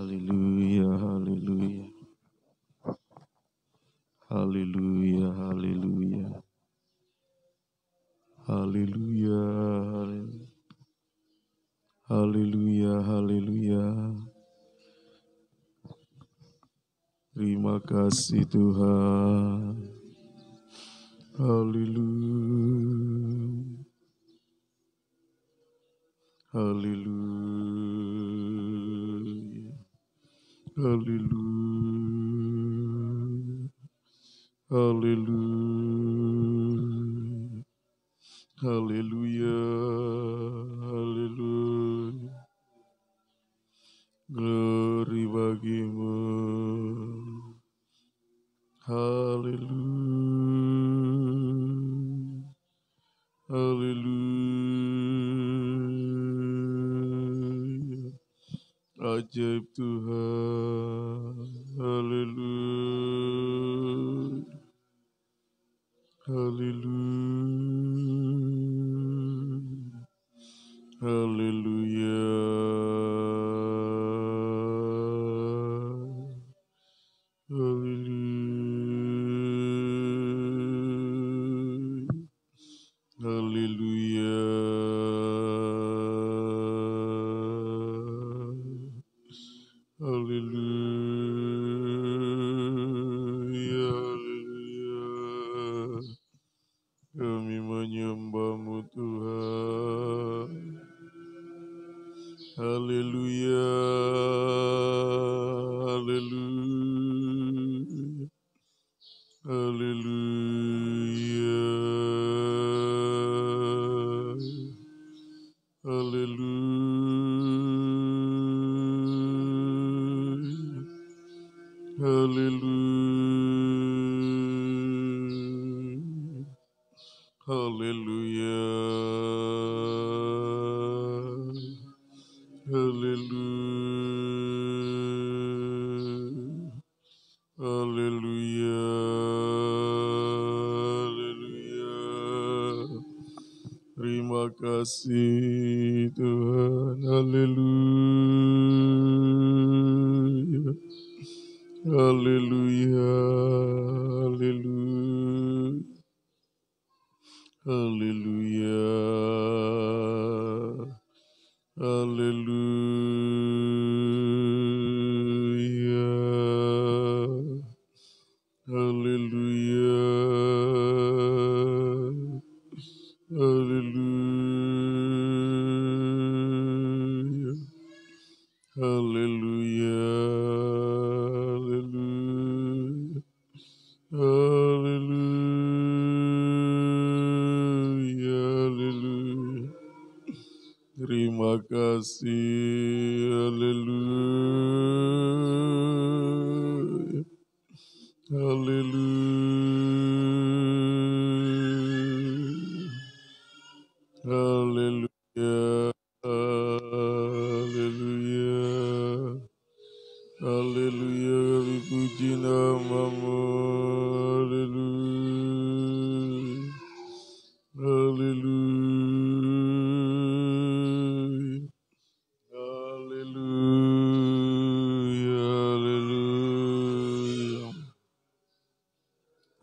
Haleluya, haleluya. Haleluya, haleluya. Haleluya, haleluya, haleluya. Terima kasih Tuhan. Haleluya. Haleluya. Haleluya. Haleluya. Haleluya. Haleluya. Glory bagimu. Haleluya. Haleluya. Ajaib Tuhan. Haleluya. Haleluya. Haleluya. Haleluya. Haleluya. Haleluya. Haleluya. Kami menyembah-Mu Tuhan. Haleluya. Haleluya. Haleluya. Haleluya. Haleluya. Haleluya. Haleluya. Haleluya. Haleluya. Terima kasih Tuhan. Haleluya. Haleluya. Haleluya. Haleluya. Haleluya. Haleluya. Haleluya. Haleluya. Haleluya. Haleluya. Haleluya. Terima kasih. Haleluya. Haleluya. Haleluya. Haleluya. Haleluya. Kami puji nama-Mu. Haleluya. Haleluya. Haleluya.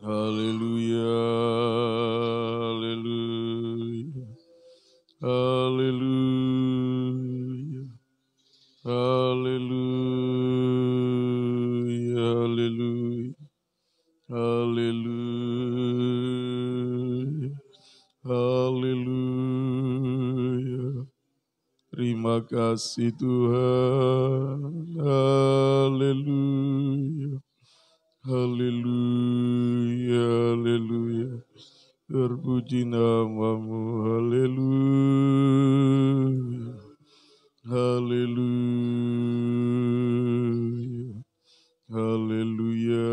Haleluya. Haleluya. Haleluya. Haleluya. Haleluya. Haleluya. Haleluya. Terima kasih Tuhan. Haleluya. Haleluya. Haleluya. Terpuji nama-Mu. Haleluya. Haleluya. Haleluya.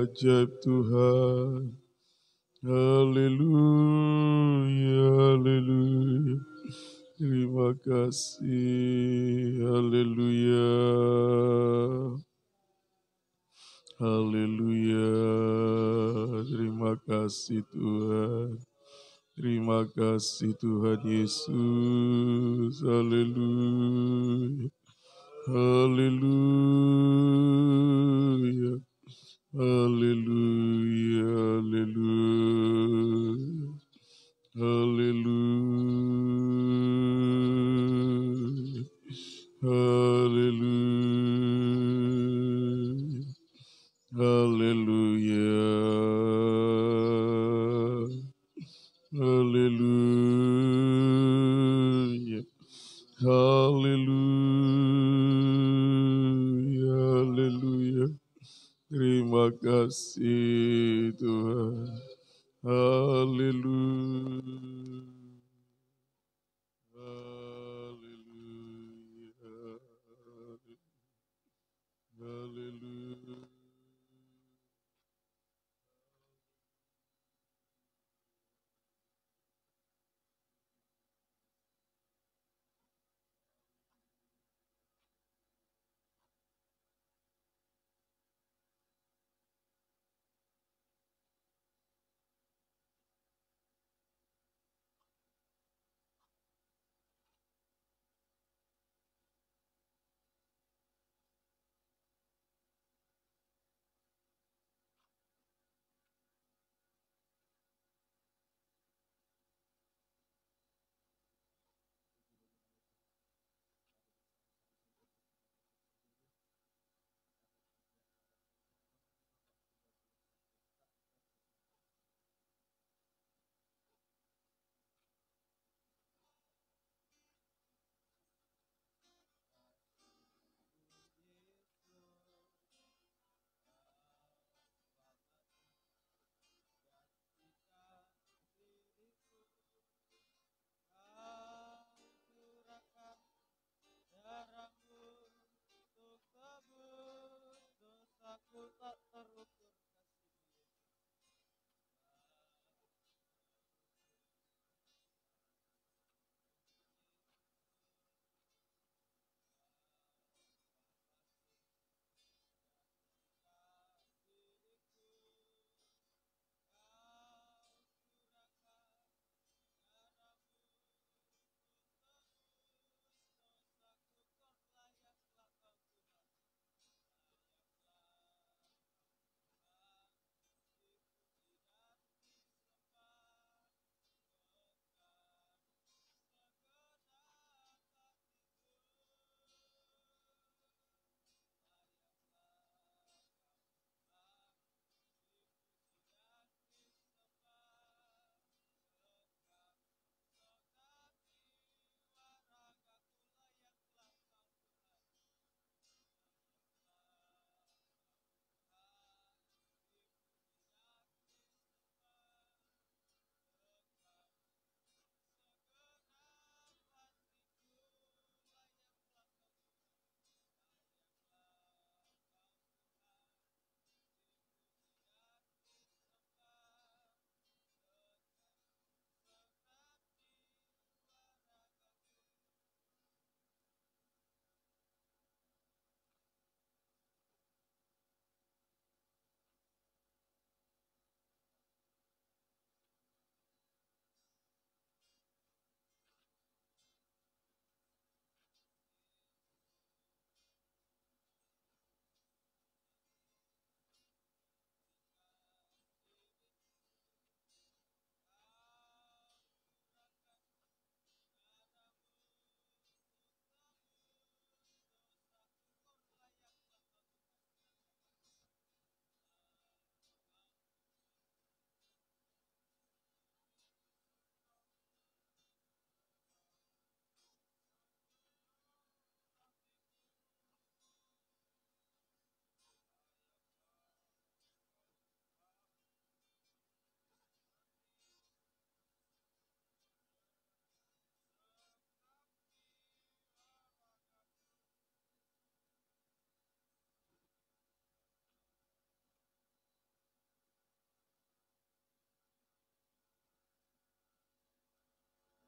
Ajaib Tuhan. Haleluya. Haleluya. Terima kasih. Haleluya. Haleluya. Terima kasih Tuhan. Terima kasih Tuhan Yesus. Haleluya. Haleluya. Haleluya. Haleluya. Haleluya. Haleluya. Haleluya. Haleluya. Haleluya. Terima kasih Tuhan. Haleluya. Haleluya. Haleluya.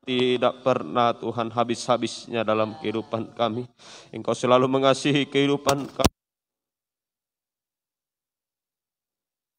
Tidak pernah Tuhan habis-habisnya dalam kehidupan kami. Engkau selalu mengasihi kehidupan kami.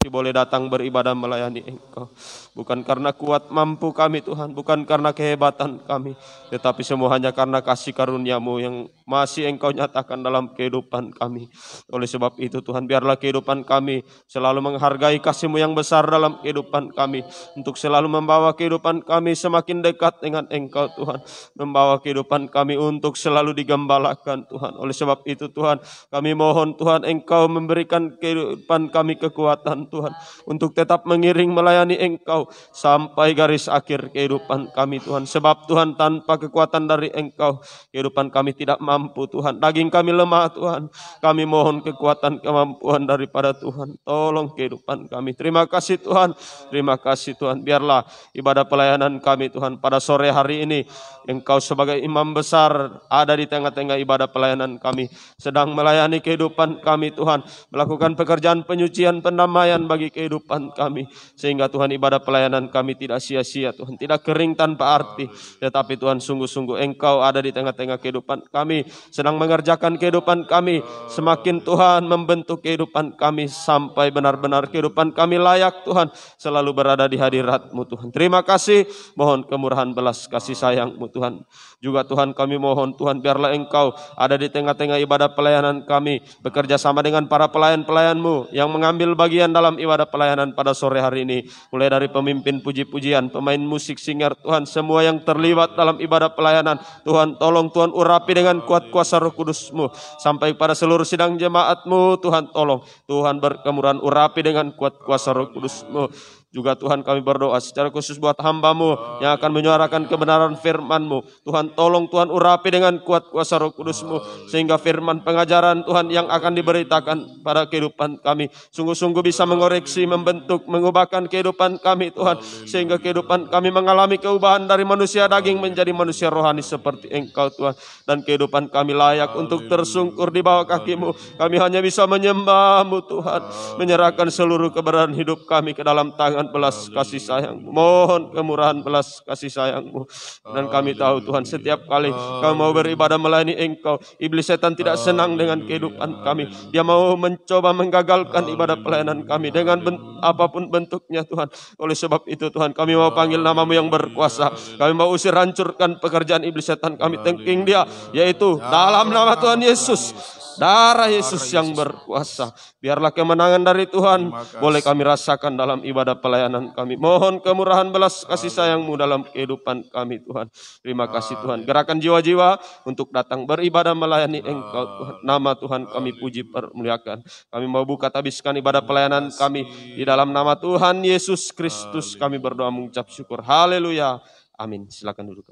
boleh datang beribadah melayani Engkau. Bukan karena kuat mampu kami Tuhan, bukan karena kehebatan kami, tetapi semua hanya karena kasih karunia-Mu yang masih Engkau nyatakan dalam kehidupan kami. Oleh sebab itu Tuhan, biarlah kehidupan kami selalu menghargai kasih-Mu yang besar dalam kehidupan kami, untuk selalu membawa kehidupan kami semakin dekat dengan Engkau Tuhan, membawa kehidupan kami untuk selalu digembalakan Tuhan. Oleh sebab itu Tuhan, kami mohon Tuhan Engkau memberikan kehidupan kami kekuatan Tuhan, untuk tetap mengiring melayani Engkau sampai garis akhir kehidupan kami Tuhan. Sebab Tuhan, tanpa kekuatan dari Engkau, kehidupan kami tidak mampu Tuhan. Daging kami lemah Tuhan. Kami mohon kekuatan kemampuan daripada Tuhan. Tolong kehidupan kami. Terima kasih Tuhan. Terima kasih Tuhan. Biarlah ibadah pelayanan kami Tuhan pada sore hari ini, Engkau sebagai imam besar ada di tengah-tengah ibadah pelayanan kami, sedang melayani kehidupan kami Tuhan, melakukan pekerjaan penyucian pendamaian bagi kehidupan kami, sehingga Tuhan ibadah pelayanan kami tidak sia-sia Tuhan, tidak kering tanpa arti, tetapi Tuhan sungguh-sungguh Engkau ada di tengah-tengah kehidupan kami, sedang mengerjakan kehidupan kami, semakin Tuhan membentuk kehidupan kami sampai benar-benar kehidupan kami layak Tuhan, selalu berada di hadirat-Mu Tuhan. Terima kasih, mohon kemurahan belas kasih sayang-Mu Tuhan. Juga Tuhan kami mohon Tuhan, biarlah Engkau ada di tengah-tengah ibadah pelayanan kami, bekerja sama dengan para pelayan-pelayan-Mu yang mengambil bagian dalam ibadah pelayanan pada sore hari ini, mulai dari pemimpin puji-pujian, pemain musik, singer Tuhan, semua yang terlibat dalam ibadah pelayanan Tuhan, tolong Tuhan urapi dengan kuat kuasa Roh Kudus-Mu, sampai pada seluruh sidang jemaat-Mu Tuhan, tolong Tuhan berkemurahan urapi dengan kuat kuasa Roh Kudus-Mu. Juga Tuhan kami berdoa secara khusus buat hamba-Mu yang akan menyuarakan kebenaran firman-Mu. Tuhan tolong Tuhan urapi dengan kuat kuasa Roh Kudus-Mu, sehingga firman pengajaran Tuhan yang akan diberitakan pada kehidupan kami sungguh-sungguh bisa mengoreksi, membentuk, mengubahkan kehidupan kami Tuhan, sehingga kehidupan kami mengalami keubahan dari manusia daging menjadi manusia rohani seperti Engkau Tuhan, dan kehidupan kami layak untuk tersungkur di bawah kaki-Mu. Kami hanya bisa menyembah-Mu Tuhan, menyerahkan seluruh keberadaan hidup kami ke dalam tangan belas kasih sayang-Mu. Mohon kemurahan belas kasih sayang-Mu. Dan kami tahu Tuhan, setiap kali kami mau beribadah melayani Engkau, iblis setan tidak senang dengan kehidupan kami. Dia mau mencoba menggagalkan ibadah pelayanan kami dengan apapun bentuknya Tuhan. Oleh sebab itu Tuhan, kami mau panggil nama-Mu yang berkuasa. Kami mau usir, hancurkan pekerjaan iblis setan, kami tengking dia, yaitu dalam nama Tuhan Yesus. Darah Yesus yang berkuasa. Biarlah kemenangan dari Tuhan boleh kami rasakan dalam ibadah pelayanan kami. Mohon kemurahan belas kasih sayang-Mu dalam kehidupan kami Tuhan. Terima kasih Tuhan. Gerakan jiwa-jiwa untuk datang beribadah melayani Engkau Tuhan. Nama Tuhan kami puji permuliakan. Kami mau buka habiskan ibadah pelayanan kami di dalam nama Tuhan Yesus Kristus. Kami berdoa mengucap syukur. Haleluya. Amin. Silakan duduk.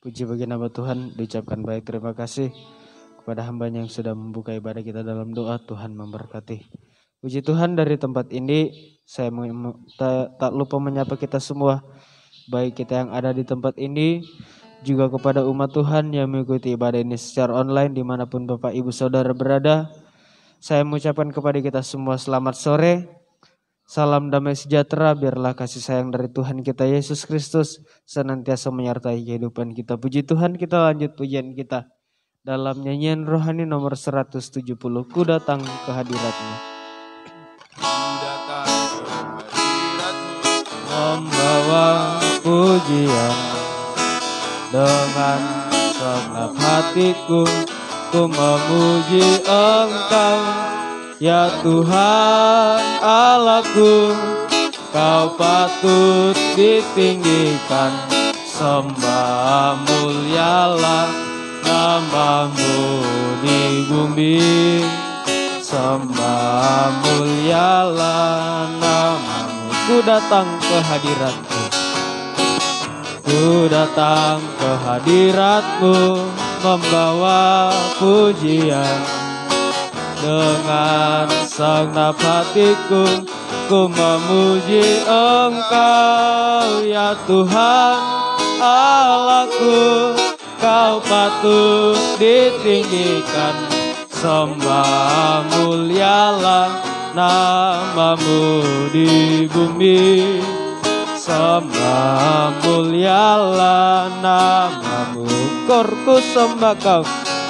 Puji bagi nama Tuhan, diucapkan baik terima kasih kepada hamba-Nya yang sudah membuka ibadah kita dalam doa. Tuhan memberkati. Puji Tuhan, dari tempat ini saya tak lupa menyapa kita semua, baik kita yang ada di tempat ini, juga kepada umat Tuhan yang mengikuti ibadah ini secara online dimanapun Bapak Ibu Saudara berada. Saya mengucapkan kepada kita semua selamat sore. Salam damai sejahtera, biarlah kasih sayang dari Tuhan kita Yesus Kristus senantiasa menyertai kehidupan kita. Puji Tuhan, kita lanjut pujian kita dalam nyanyian rohani nomor 170, Ku datang ke hadirat-Mu. Ku datang ke hadirat-Mu, Membawa pujian dengan segenap hatiku, ku memuji Engkau. Ya Tuhan Allahku, Kau patut ditinggikan, sembah mulialah nama-Mu di bumi, sembah mulialah nama-Mu. Ku datang ke hadirat-Mu, ku datang ke hadirat-Mu, membawa pujian. Dengan segenap hatiku, ku memuji Engkau. Ya Tuhan Allahku, Kau patut ditinggikan, sembah mulialah nama-Mu di bumi, sembah mulialah nama-Mu. Korku sembah Kau,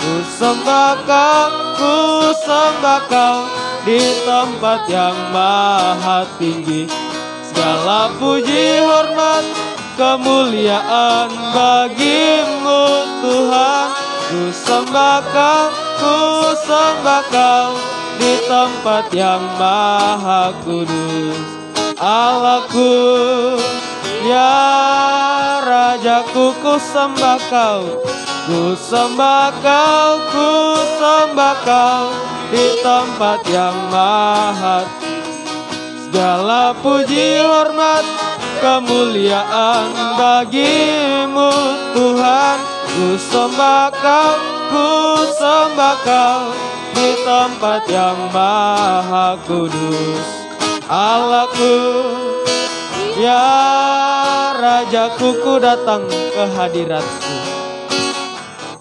ku sembah kau, ku sembah kau di tempat yang maha tinggi. Segala puji hormat kemuliaan bagimu Tuhan. Ku sembah kau, ku sembah kau di tempat yang maha kudus. Allahku, ya Rajaku, ku sembah kau, ku sembah kau, ku sembah kau di tempat yang maha. Segala puji hormat kemuliaan bagimu Tuhan. Ku sembah kau, ku sembah kau di tempat yang maha kudus. Allahku, ya Rajaku, ku datang ke hadiratmu.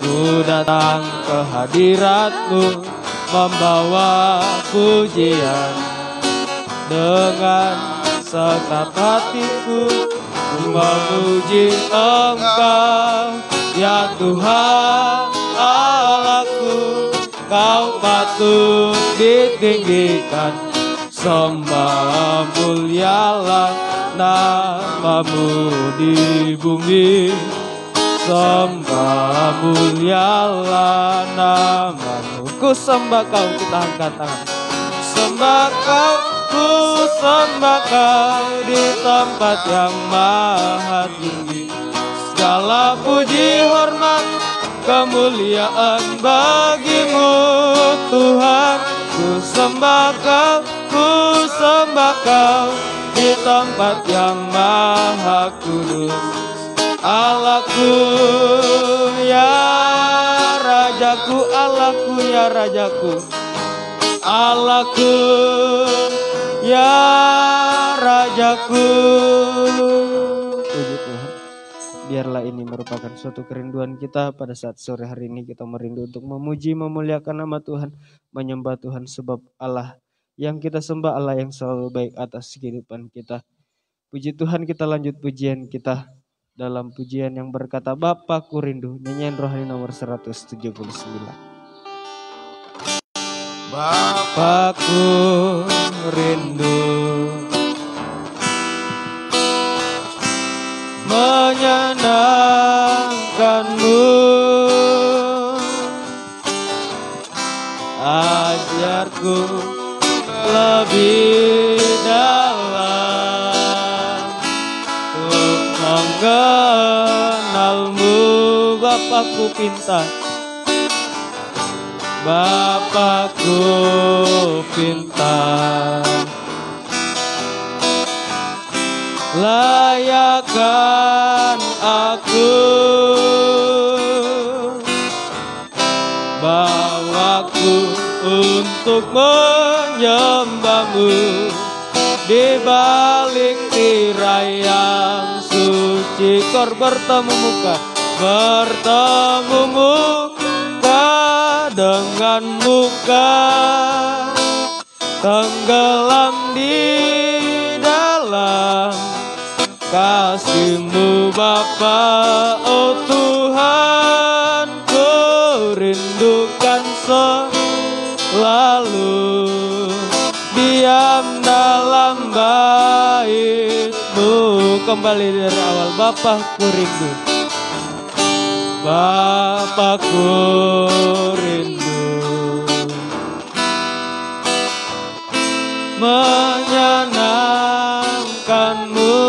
Ku datang ke hadiratmu membawa pujian. Dengan segenap hatiku ku memuji Engkau, ya Tuhan Allahku. Kau patut ditinggikan, sembah mulialah namamu di bumi. Sembah mulialah namamu. Ku sembah kau, kita angkat tangan. Sembah kau, ku sembah kau di tempat yang maha tinggi. Segala puji hormat kemuliaan bagimu Tuhan. Ku sembah kau, ku sembah kau di tempat yang maha kudus. Allahku, ya Rajaku, Allahku, ya Rajaku. Allahku, ya Rajaku. Puji Tuhan. Biarlah ini merupakan suatu kerinduan kita pada saat sore hari ini. Kita merindu untuk memuji, memuliakan nama Tuhan, menyembah Tuhan, sebab Allah yang kita sembah Allah yang selalu baik atas kehidupan kita. Puji Tuhan, kita lanjut pujian kita dalam pujian yang berkata Bapakku rindu, nyanyian rohani nomor 179. Bapakku rindu menyenangkanmu, ajarku lebih dalam untuk mengenalmu. Bapakku pinta, Bapakku pinta, layakkan aku, bawaku untuk menyembahmu di balik tirai yang suci. Kor bertemu muka dengan muka, tenggelam di dalam kasih-Mu Bapa. Oh Tuhan, ku rindukan selalu diam dalam bait-Mu. Kembali dari awal, Bapakku rindu, Bapakku rindu menyenangkan-Mu.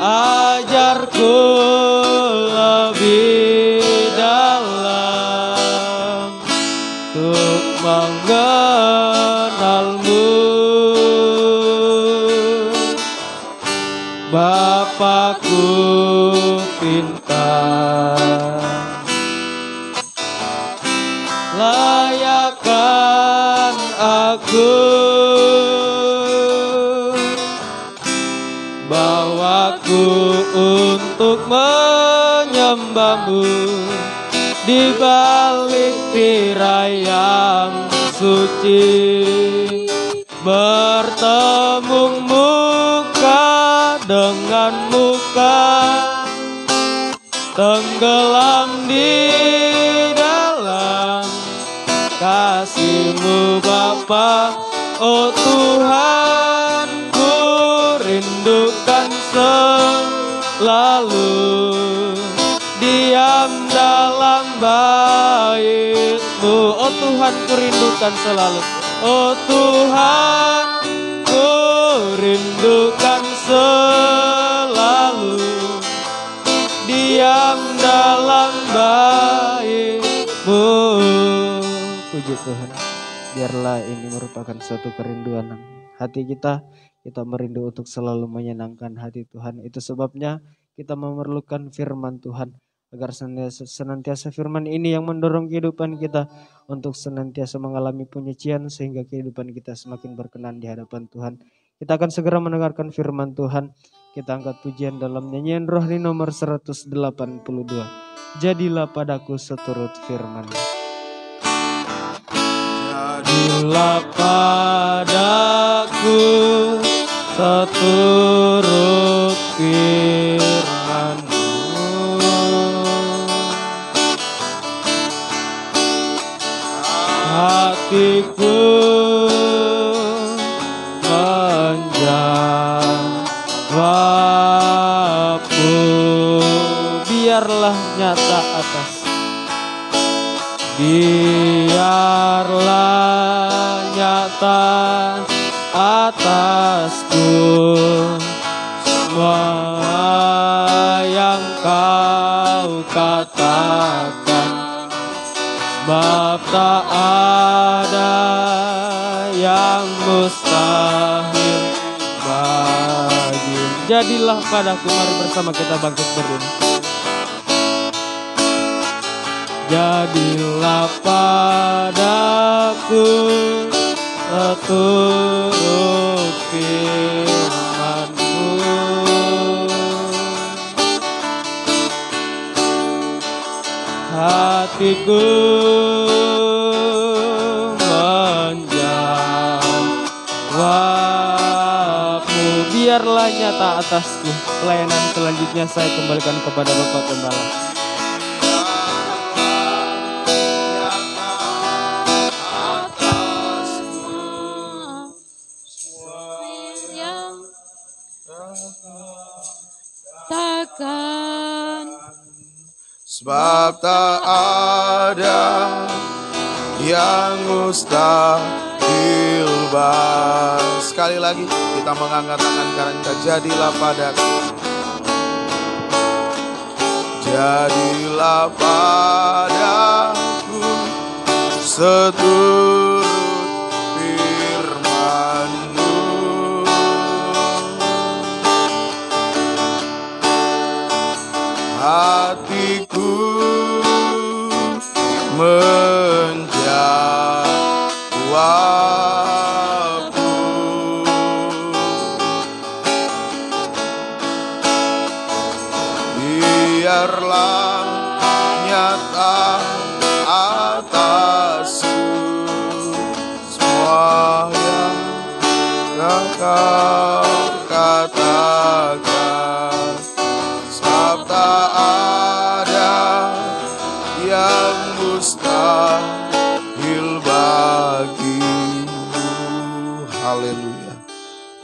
Ajarku lebih dalam untuk mengenal-Mu. Bapakku pinta, layakkan aku, bawaku untuk menyembah-Mu di balik tirai yang suci, bertemu muka dengan muka, tenggelam di dalam kasih-Mu Bapa. Oh Tuhan, ku rindukan selalu diam dalam bait-Mu. Oh Tuhan, ku rindukan selalu. Oh Tuhan, ku rindukan selalu diam dalam bait-Mu. Puji Tuhan, biarlah ini merupakan suatu kerinduan hati kita. Kita merindu untuk selalu menyenangkan hati Tuhan. Itu sebabnya kita memerlukan firman Tuhan, agar senantiasa firman ini yang mendorong kehidupan kita untuk senantiasa mengalami penyucian, sehingga kehidupan kita semakin berkenan di hadapan Tuhan. Kita akan segera mendengarkan firman Tuhan. Kita angkat pujian dalam nyanyian rohani nomor 182. Jadilah padaku seturut firman. Jadilah padaku seturut firman-Mu. Hatiku menjawab-Mu, biarlah nyata atas, biarlah nyata atasku semua yang Kau katakan, sebab tak ada yang mustahil bagi. Jadilah padaku, mari bersama kita bangkit berdiri. Jadilah padaku seturut firman-Mu. Hatiku menjawab-Mu, biarlah nyata atasku. Pelayanan selanjutnya saya kembalikan kepada Bapak Gembala. Sebab tak ada yang mustahil bagi. Sekali lagi kita mengangkat tangan kanan kita. Jadilah padaku, jadilah padaku seturut firman-Mu. Hatiku menjawab-Mu, biarlah nyata atasku semua yang Kau katakan, sebab tak ada yang mustahil bagimu. Haleluya.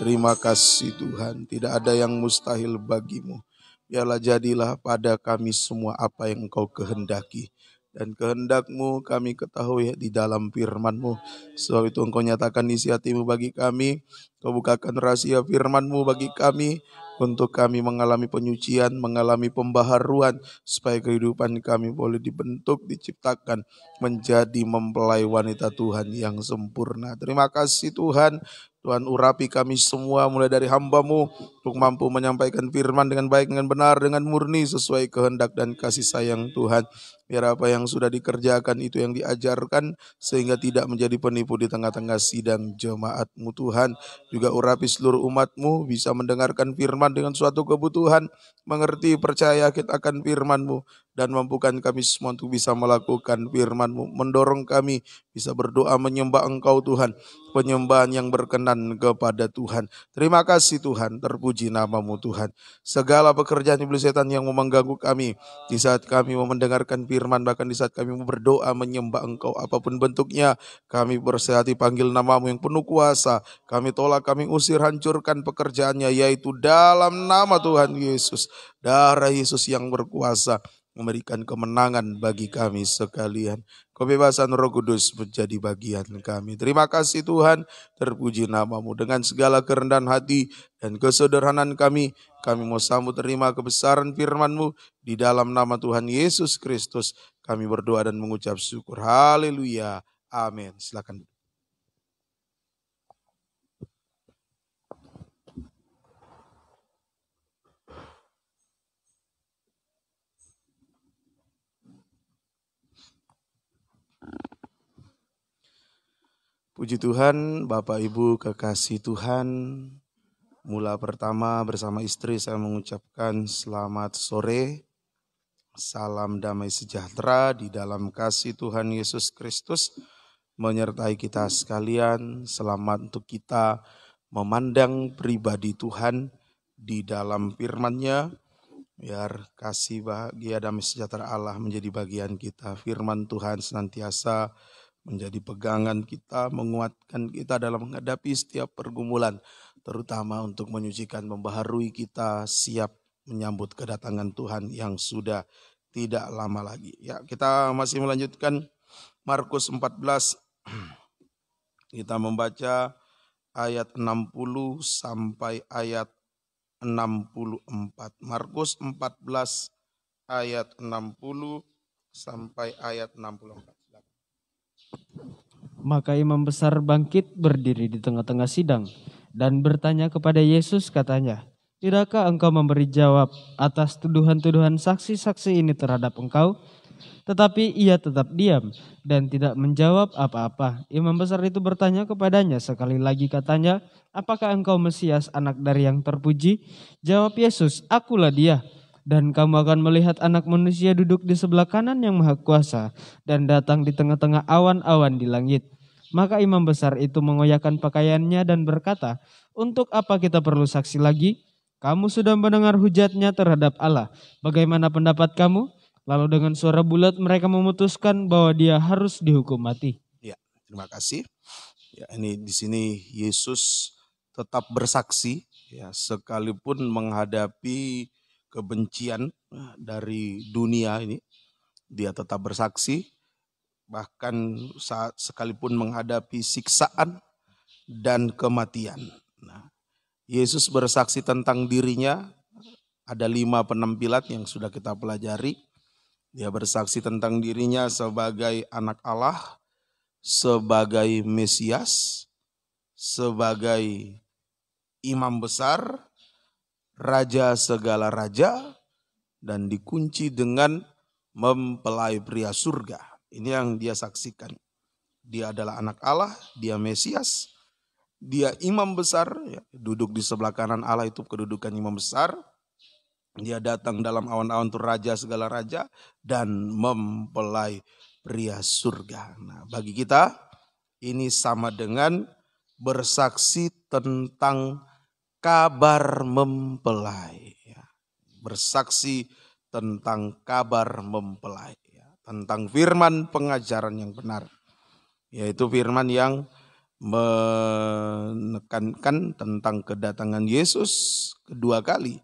Terima kasih Tuhan, tidak ada yang mustahil bagimu. Biarlah jadilah pada kami semua apa yang Engkau kehendaki. Dan kehendak-Mu kami ketahui di dalam firman-Mu. Sebab itu Engkau nyatakan isi hati-Mu bagi kami. Kau bukakan rahasia firman-Mu bagi kami, untuk kami mengalami penyucian, mengalami pembaharuan, supaya kehidupan kami boleh dibentuk, diciptakan menjadi mempelai wanita Tuhan yang sempurna. Terima kasih Tuhan. Tuhan urapi kami semua mulai dari hamba-Mu untuk mampu menyampaikan firman dengan baik, dengan benar, dengan murni sesuai kehendak dan kasih sayang Tuhan. Biar apa yang sudah dikerjakan itu yang diajarkan, sehingga tidak menjadi penipu di tengah-tengah sidang jemaat-Mu Tuhan. Juga urapi seluruh umat-Mu bisa mendengarkan firman dengan suatu kebutuhan, mengerti, percaya akan firman-Mu, dan mampukan kami semua untuk bisa melakukan firman-Mu, mendorong kami bisa berdoa menyembah Engkau Tuhan, penyembahan yang berkenan kepada Tuhan. Terima kasih Tuhan, terpuji nama-Mu Tuhan. Segala pekerjaan iblis setan yang mau mengganggu kami di saat kami mau mendengarkan firman, bahkan di saat kami mau berdoa menyembah Engkau apapun bentuknya, kami bersehati panggil nama-Mu yang penuh kuasa. Kami tolak, kami usir, hancurkan pekerjaannya, yaitu dalam nama Tuhan Yesus. Darah Yesus yang berkuasa memberikan kemenangan bagi kami sekalian. Kebebasan Roh Kudus menjadi bagian kami. Terima kasih Tuhan, terpuji nama-Mu. Dengan segala kerendahan hati dan kesederhanaan kami mau sambut terima kebesaran firman-Mu di dalam nama Tuhan Yesus Kristus. Kami berdoa dan mengucap syukur. Haleluya. Amin. Silakan. Puji Tuhan, Bapak Ibu kekasih Tuhan. Mula pertama bersama istri saya mengucapkan selamat sore. Salam damai sejahtera di dalam kasih Tuhan Yesus Kristus menyertai kita sekalian. Selamat untuk kita memandang pribadi Tuhan di dalam firman-Nya. Biar kasih bahagia damai sejahtera Allah menjadi bagian kita. Firman Tuhan senantiasa menjadi pegangan kita, menguatkan kita dalam menghadapi setiap pergumulan, terutama untuk menyucikan, membaharui kita, siap menyambut kedatangan Tuhan yang sudah tidak lama lagi. Ya, kita masih melanjutkan Markus 14. Kita membaca ayat 60 sampai ayat 64. Markus 14 ayat 60 sampai ayat 64. Maka imam besar bangkit berdiri di tengah-tengah sidang dan bertanya kepada Yesus katanya, "Tidakkah engkau memberi jawab atas tuduhan-tuduhan saksi-saksi ini terhadap engkau?" Tetapi ia tetap diam dan tidak menjawab apa-apa. Imam besar itu bertanya kepadanya sekali lagi katanya, "Apakah engkau Mesias, anak dari yang terpuji?" Jawab Yesus, "Akulah dia. Dan kamu akan melihat anak manusia duduk di sebelah kanan yang maha kuasa dan datang di tengah-tengah awan-awan di langit." Maka imam besar itu mengoyakkan pakaiannya dan berkata, "Untuk apa kita perlu saksi lagi? Kamu sudah mendengar hujatnya terhadap Allah. Bagaimana pendapat kamu?" Lalu dengan suara bulat mereka memutuskan bahwa dia harus dihukum mati. Ya, terima kasih. Ya, ini di sini Yesus tetap bersaksi, ya, sekalipun menghadapi kebencian dari dunia ini, dia tetap bersaksi. Bahkan saat sekalipun menghadapi siksaan dan kematian. Nah, Yesus bersaksi tentang dirinya, ada 5 penampilan yang sudah kita pelajari. Dia bersaksi tentang dirinya sebagai anak Allah, sebagai Mesias, sebagai imam besar, raja segala raja, dan dikunci dengan mempelai pria surga. Ini yang dia saksikan. Dia adalah anak Allah, dia Mesias, dia imam besar, ya, duduk di sebelah kanan Allah itu kedudukan imam besar. Dia datang dalam awan-awan itu raja segala raja dan mempelai pria surga. Nah, bagi kita ini sama dengan bersaksi tentang kabar mempelai. Ya. Bersaksi tentang kabar mempelai. Ya. Tentang firman pengajaran yang benar. Yaitu firman yang menekankan tentang kedatangan Yesus kedua kali.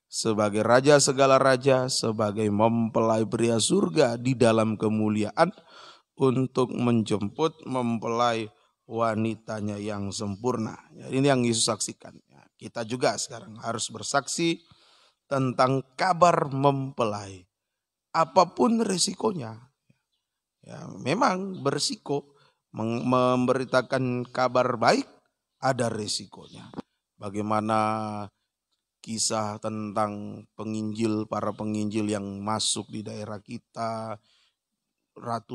Sebagai raja segala raja, sebagai mempelai pria surga di dalam kemuliaan untuk menjemput mempelai wanitanya yang sempurna. Ini yang Yesus saksikan. Kita juga sekarang harus bersaksi tentang kabar mempelai. Apapun resikonya. Ya, memang berisiko. Memberitakan kabar baik ada resikonya. Bagaimana kisah tentang para penginjil yang masuk di daerah kita,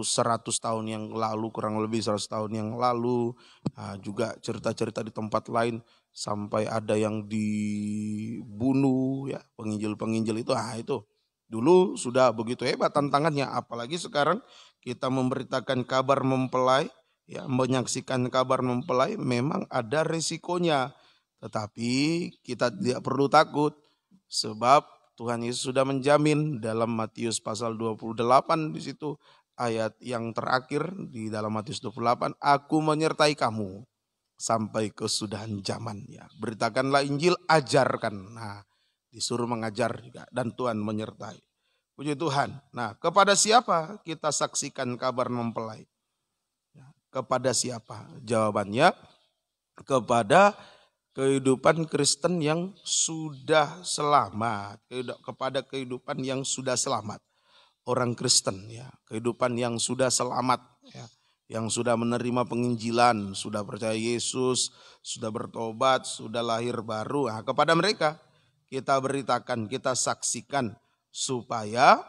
seratus tahun yang lalu, kurang lebih 100 tahun yang lalu. Nah, juga cerita-cerita di tempat lain sampai ada yang dibunuh, ya, penginjil-penginjil itu. Itu Dulu sudah begitu hebat tantangannya, apalagi sekarang kita memberitakan kabar mempelai, ya, menyaksikan kabar mempelai memang ada resikonya. Tetapi kita tidak perlu takut sebab Tuhan Yesus sudah menjamin dalam Matius pasal 28 di situ ayat yang terakhir di dalam Matius 28, aku menyertai kamu sampai kesudahan zaman. Ya, beritakanlah Injil, ajarkan. Nah, disuruh mengajar juga dan Tuhan menyertai. Puji Tuhan. Nah, kepada siapa kita saksikan kabar mempelai? Ya, kepada siapa? Jawabannya kepada kehidupan Kristen yang sudah selamat, kepada kehidupan yang sudah selamat. Orang Kristen ya, kehidupan yang sudah selamat ya, yang sudah menerima penginjilan, sudah percaya Yesus, sudah bertobat, sudah lahir baru. Nah, kepada mereka kita beritakan, kita saksikan supaya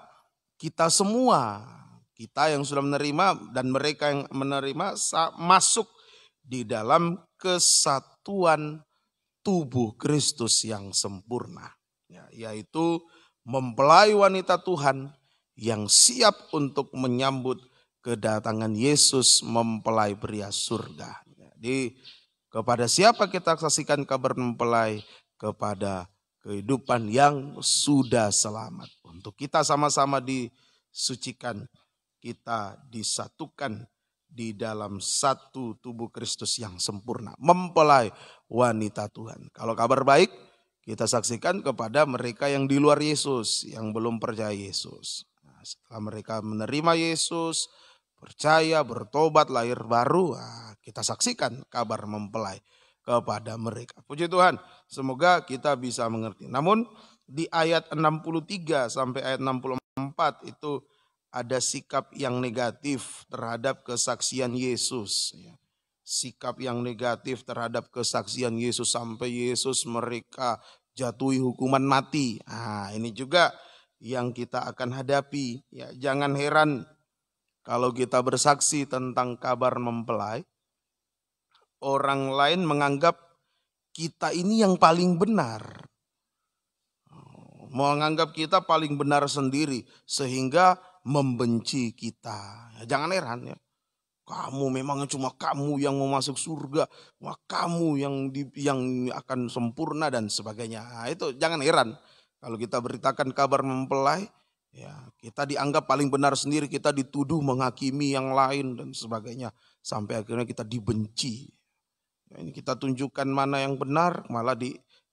kita semua, kita yang sudah menerima dan mereka yang menerima masuk di dalam kesatuan tubuh Kristus yang sempurna, ya, yaitu mempelai wanita Tuhan yang siap untuk menyambut kedatangan Yesus mempelai pria surga. Jadi kepada siapa kita saksikan kabar mempelai? Kepada kehidupan yang sudah selamat. Untuk kita sama-sama disucikan, kita disatukan di dalam satu tubuh Kristus yang sempurna. Mempelai wanita Tuhan. Kalau kabar baik, kita saksikan kepada mereka yang di luar Yesus, yang belum percaya Yesus. Nah, setelah mereka menerima Yesus, percaya, bertobat, lahir baru, nah, kita saksikan kabar mempelai kepada mereka. Puji Tuhan, semoga kita bisa mengerti. Namun di ayat 63 sampai ayat 64 itu ada sikap yang negatif terhadap kesaksian Yesus. Sikap yang negatif terhadap kesaksian Yesus sampai Yesus mereka jatuhi hukuman mati. Nah, ini juga yang kita akan hadapi. Ya, jangan heran kalau kita bersaksi tentang kabar mempelai, orang lain menganggap kita ini yang paling benar. Menganggap kita paling benar sendiri sehingga membenci kita. Jangan heran ya. Kamu memang cuma kamu yang mau masuk surga, wah kamu yang akan sempurna dan sebagainya. Nah, itu jangan heran kalau kita beritakan kabar mempelai, ya kita dianggap paling benar sendiri, kita dituduh menghakimi yang lain dan sebagainya sampai akhirnya kita dibenci. Ya, ini kita tunjukkan mana yang benar malah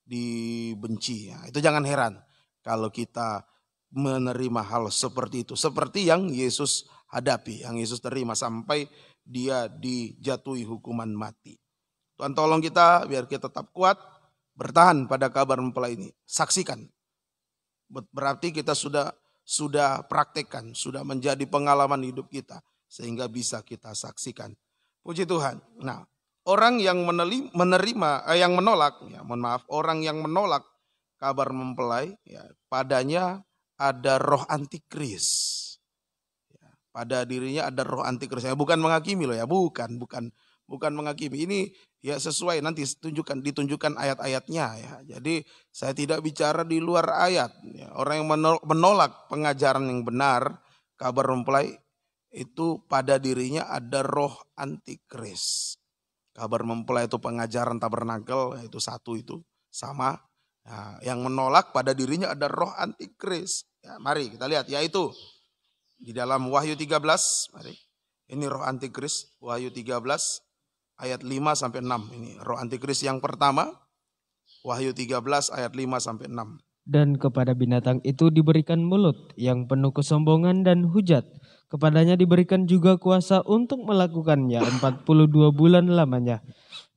dibenci. Ya, itu jangan heran kalau kita menerima hal seperti itu. Seperti yang Yesus hadapi, yang Yesus terima sampai dia dijatuhi hukuman mati. Tuhan tolong kita biar kita tetap kuat, bertahan pada kabar mempelai ini. Saksikan. Berarti kita sudah praktekkan, sudah menjadi pengalaman hidup kita. Sehingga bisa kita saksikan. Puji Tuhan. Nah, orang yang orang yang menolak kabar mempelai, ya, padanya ada roh antikris. Ya, pada dirinya ada roh antikris. Ya, bukan menghakimi loh ya, bukan menghakimi. Ini ya sesuai nanti ditunjukkan ayat-ayatnya ya. Jadi saya tidak bicara di luar ayat. Ya, orang yang menolak pengajaran yang benar, kabar mempelai itu pada dirinya ada roh antikris. Kabar mempelai itu pengajaran tabernakel, itu satu itu sama. Nah, yang menolak pada dirinya ada roh antikris. Ya, mari kita lihat, yaitu di dalam Wahyu 13, mari. Ini roh antikris, Wahyu 13 ayat 5 sampai 6. Ini roh antikris yang pertama, Wahyu 13 ayat 5 sampai 6. Dan kepada binatang itu diberikan mulut yang penuh kesombongan dan hujat. Kepadanya diberikan juga kuasa untuk melakukannya 42 bulan lamanya.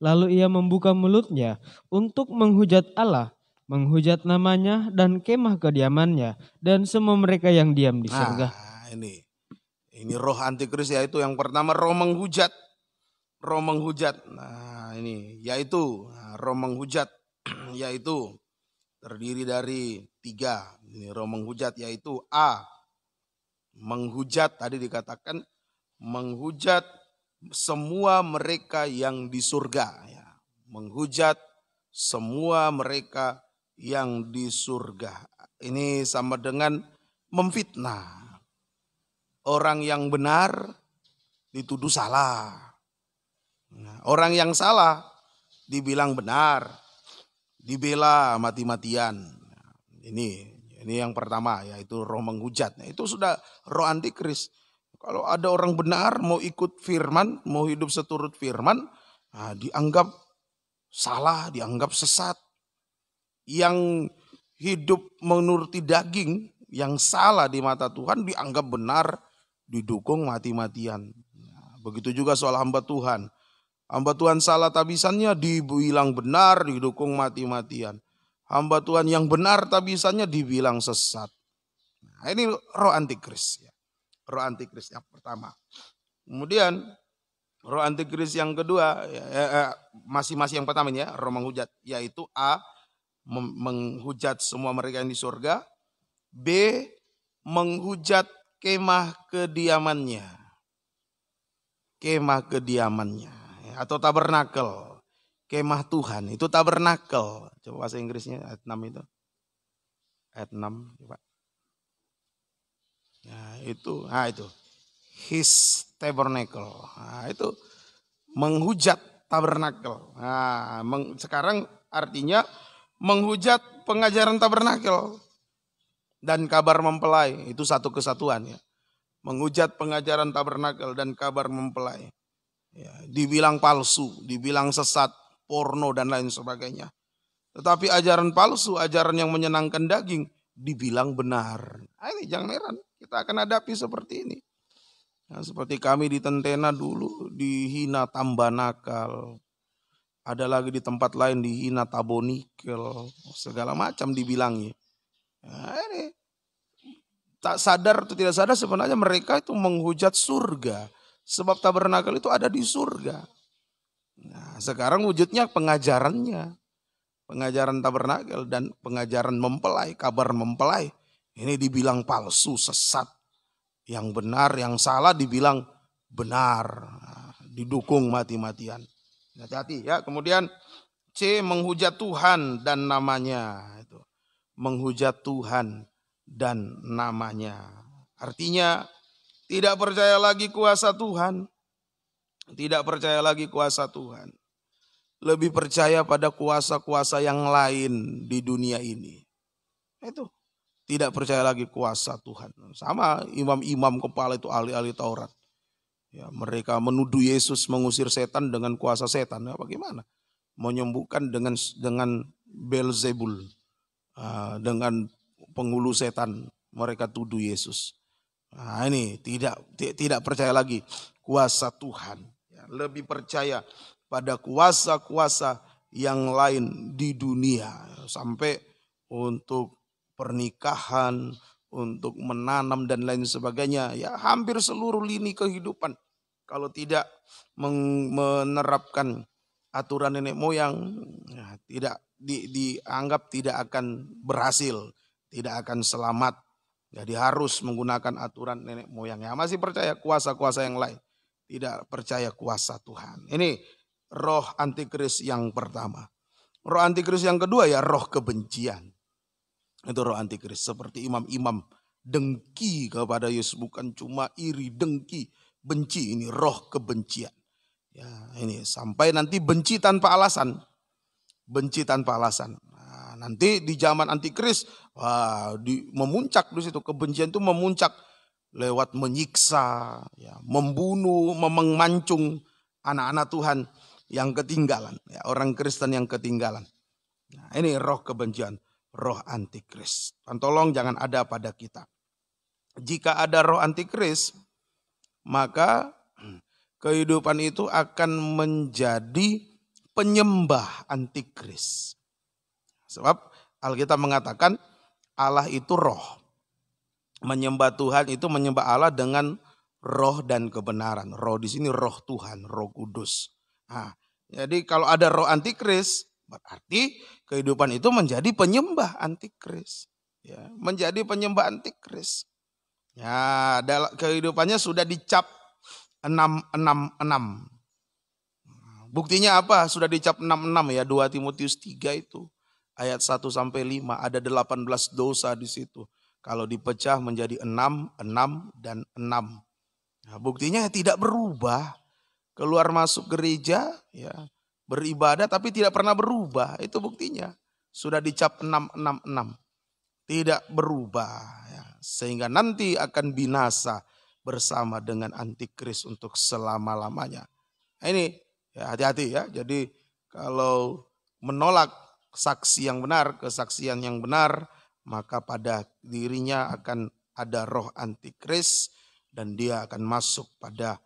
Lalu ia membuka mulutnya untuk menghujat Allah, menghujat namanya dan kemah kediamannya dan semua mereka yang diam di surga. Nah, ini roh antikris, yaitu yang pertama roh menghujat. Roh menghujat. Nah, ini yaitu roh menghujat yaitu terdiri dari 3. Ini roh menghujat yaitu A. Menghujat, tadi dikatakan menghujat semua mereka yang di surga, ya. Menghujat semua mereka yang di surga. Ini sama dengan memfitnah. Orang yang benar dituduh salah. Nah, orang yang salah dibilang benar, dibela mati-matian. Ini yang pertama, yaitu roh menghujat. Nah, itu sudah roh antikris. Kalau ada orang benar mau ikut firman, mau hidup seturut firman, nah, dianggap salah, dianggap sesat. Yang hidup menuruti daging, yang salah di mata Tuhan dianggap benar, didukung mati-matian. Nah, begitu juga soal hamba Tuhan. Hamba Tuhan salah tabisannya dibilang benar, didukung mati-matian. Hamba Tuhan yang benar tabisannya dibilang sesat. Nah, ini roh antikris. Roh antikris yang pertama. Kemudian roh antikris yang kedua, masih yang pertama ini ya, roh menghujat, yaitu A, menghujat semua mereka yang di surga. B, menghujat kemah kediamannya. Kemah kediamannya. Atau tabernakel. Kemah Tuhan. Itu tabernakel. Coba bahasa Inggrisnya ayat 6 itu. Ayat 6. Coba. Nah itu. His tabernacle. Nah, itu menghujat tabernakel. Nah, sekarang artinya menghujat pengajaran tabernakel dan kabar mempelai. Itu satu kesatuan ya. Menghujat pengajaran tabernakel dan kabar mempelai. Ya, dibilang palsu, dibilang sesat, porno dan lain sebagainya. Tetapi ajaran palsu, ajaran yang menyenangkan daging, dibilang benar. Nah, ini jangan heran, kita akan hadapi seperti ini. Nah, seperti kami di Tentena dulu dihina tambah nakal. Ada lagi di tempat lain dihina tabonikel, segala macam dibilangnya. Nah, ini tak sadar atau tidak sadar sebenarnya mereka itu menghujat surga. Sebab tabernakel itu ada di surga. Nah, sekarang wujudnya pengajarannya. Pengajaran tabernakel dan pengajaran mempelai, kabar mempelai. Ini dibilang palsu, sesat. Yang benar, yang salah dibilang benar. Nah, didukung mati-matian. Hati-hati ya. Kemudian C, menghujat Tuhan dan namanya. Itu. Menghujat Tuhan dan namanya. Artinya tidak percaya lagi kuasa Tuhan. Tidak percaya lagi kuasa Tuhan. Lebih percaya pada kuasa-kuasa yang lain di dunia ini. Itu. Tidak percaya lagi kuasa Tuhan. Sama imam-imam kepala itu ahli-ahli Taurat. Ya, mereka menuduh Yesus mengusir setan dengan kuasa setan. Ya, bagaimana? Menyembuhkan dengan Beelzebul. Dengan penghulu setan. Mereka tuduh Yesus. Nah, ini tidak percaya lagi kuasa Tuhan. Ya, lebih percaya pada kuasa-kuasa yang lain di dunia. Sampai untuk pernikahan, untuk menanam dan lain sebagainya. Ya, hampir seluruh lini kehidupan. Kalau tidak menerapkan aturan nenek moyang, ya, tidak dianggap tidak akan berhasil, tidak akan selamat. Jadi harus menggunakan aturan nenek moyang. Ya, masih percaya kuasa-kuasa yang lain. Tidak percaya kuasa Tuhan. Ini roh antikris yang pertama. Roh antikris yang kedua ya roh kebencian. Itu roh antikris. Seperti imam-imam dengki kepada Yesus. Bukan cuma iri, dengki, benci. Ini roh kebencian. Ya, ini sampai nanti benci tanpa alasan. Benci tanpa alasan. Nanti di zaman antikris, memuncak di situ, kebencian itu memuncak lewat menyiksa, ya, membunuh, memancung anak-anak Tuhan yang ketinggalan, ya, orang Kristen yang ketinggalan. Nah, ini roh kebencian, roh antikris. Dan tolong jangan ada pada kita. Jika ada roh antikris, maka kehidupan itu akan menjadi penyembah antikris. Sebab Alkitab mengatakan Allah itu roh. Menyembah Tuhan itu menyembah Allah dengan roh dan kebenaran. Roh di sini roh Tuhan, roh kudus. Nah, jadi kalau ada roh antikris, berarti kehidupan itu menjadi penyembah antikris. Ya, menjadi penyembah antikris. Ya, kehidupannya sudah dicap 666. Buktinya apa? Sudah dicap 66 ya, 2 Timotius 3 itu. Ayat 1-5 ada 18 dosa di situ. Kalau dipecah menjadi 6, 6, dan 6. Nah, buktinya tidak berubah. Keluar masuk gereja, ya, beribadah tapi tidak pernah berubah. Itu buktinya. Sudah dicap 6, 6, 6. Tidak berubah. Ya. Sehingga nanti akan binasa bersama dengan antikris untuk selama-lamanya. Nah, ini ya, hati-hati ya. Jadi kalau menolak saksi yang benar, kesaksian yang benar, maka pada dirinya akan ada roh antikris dan dia akan masuk pada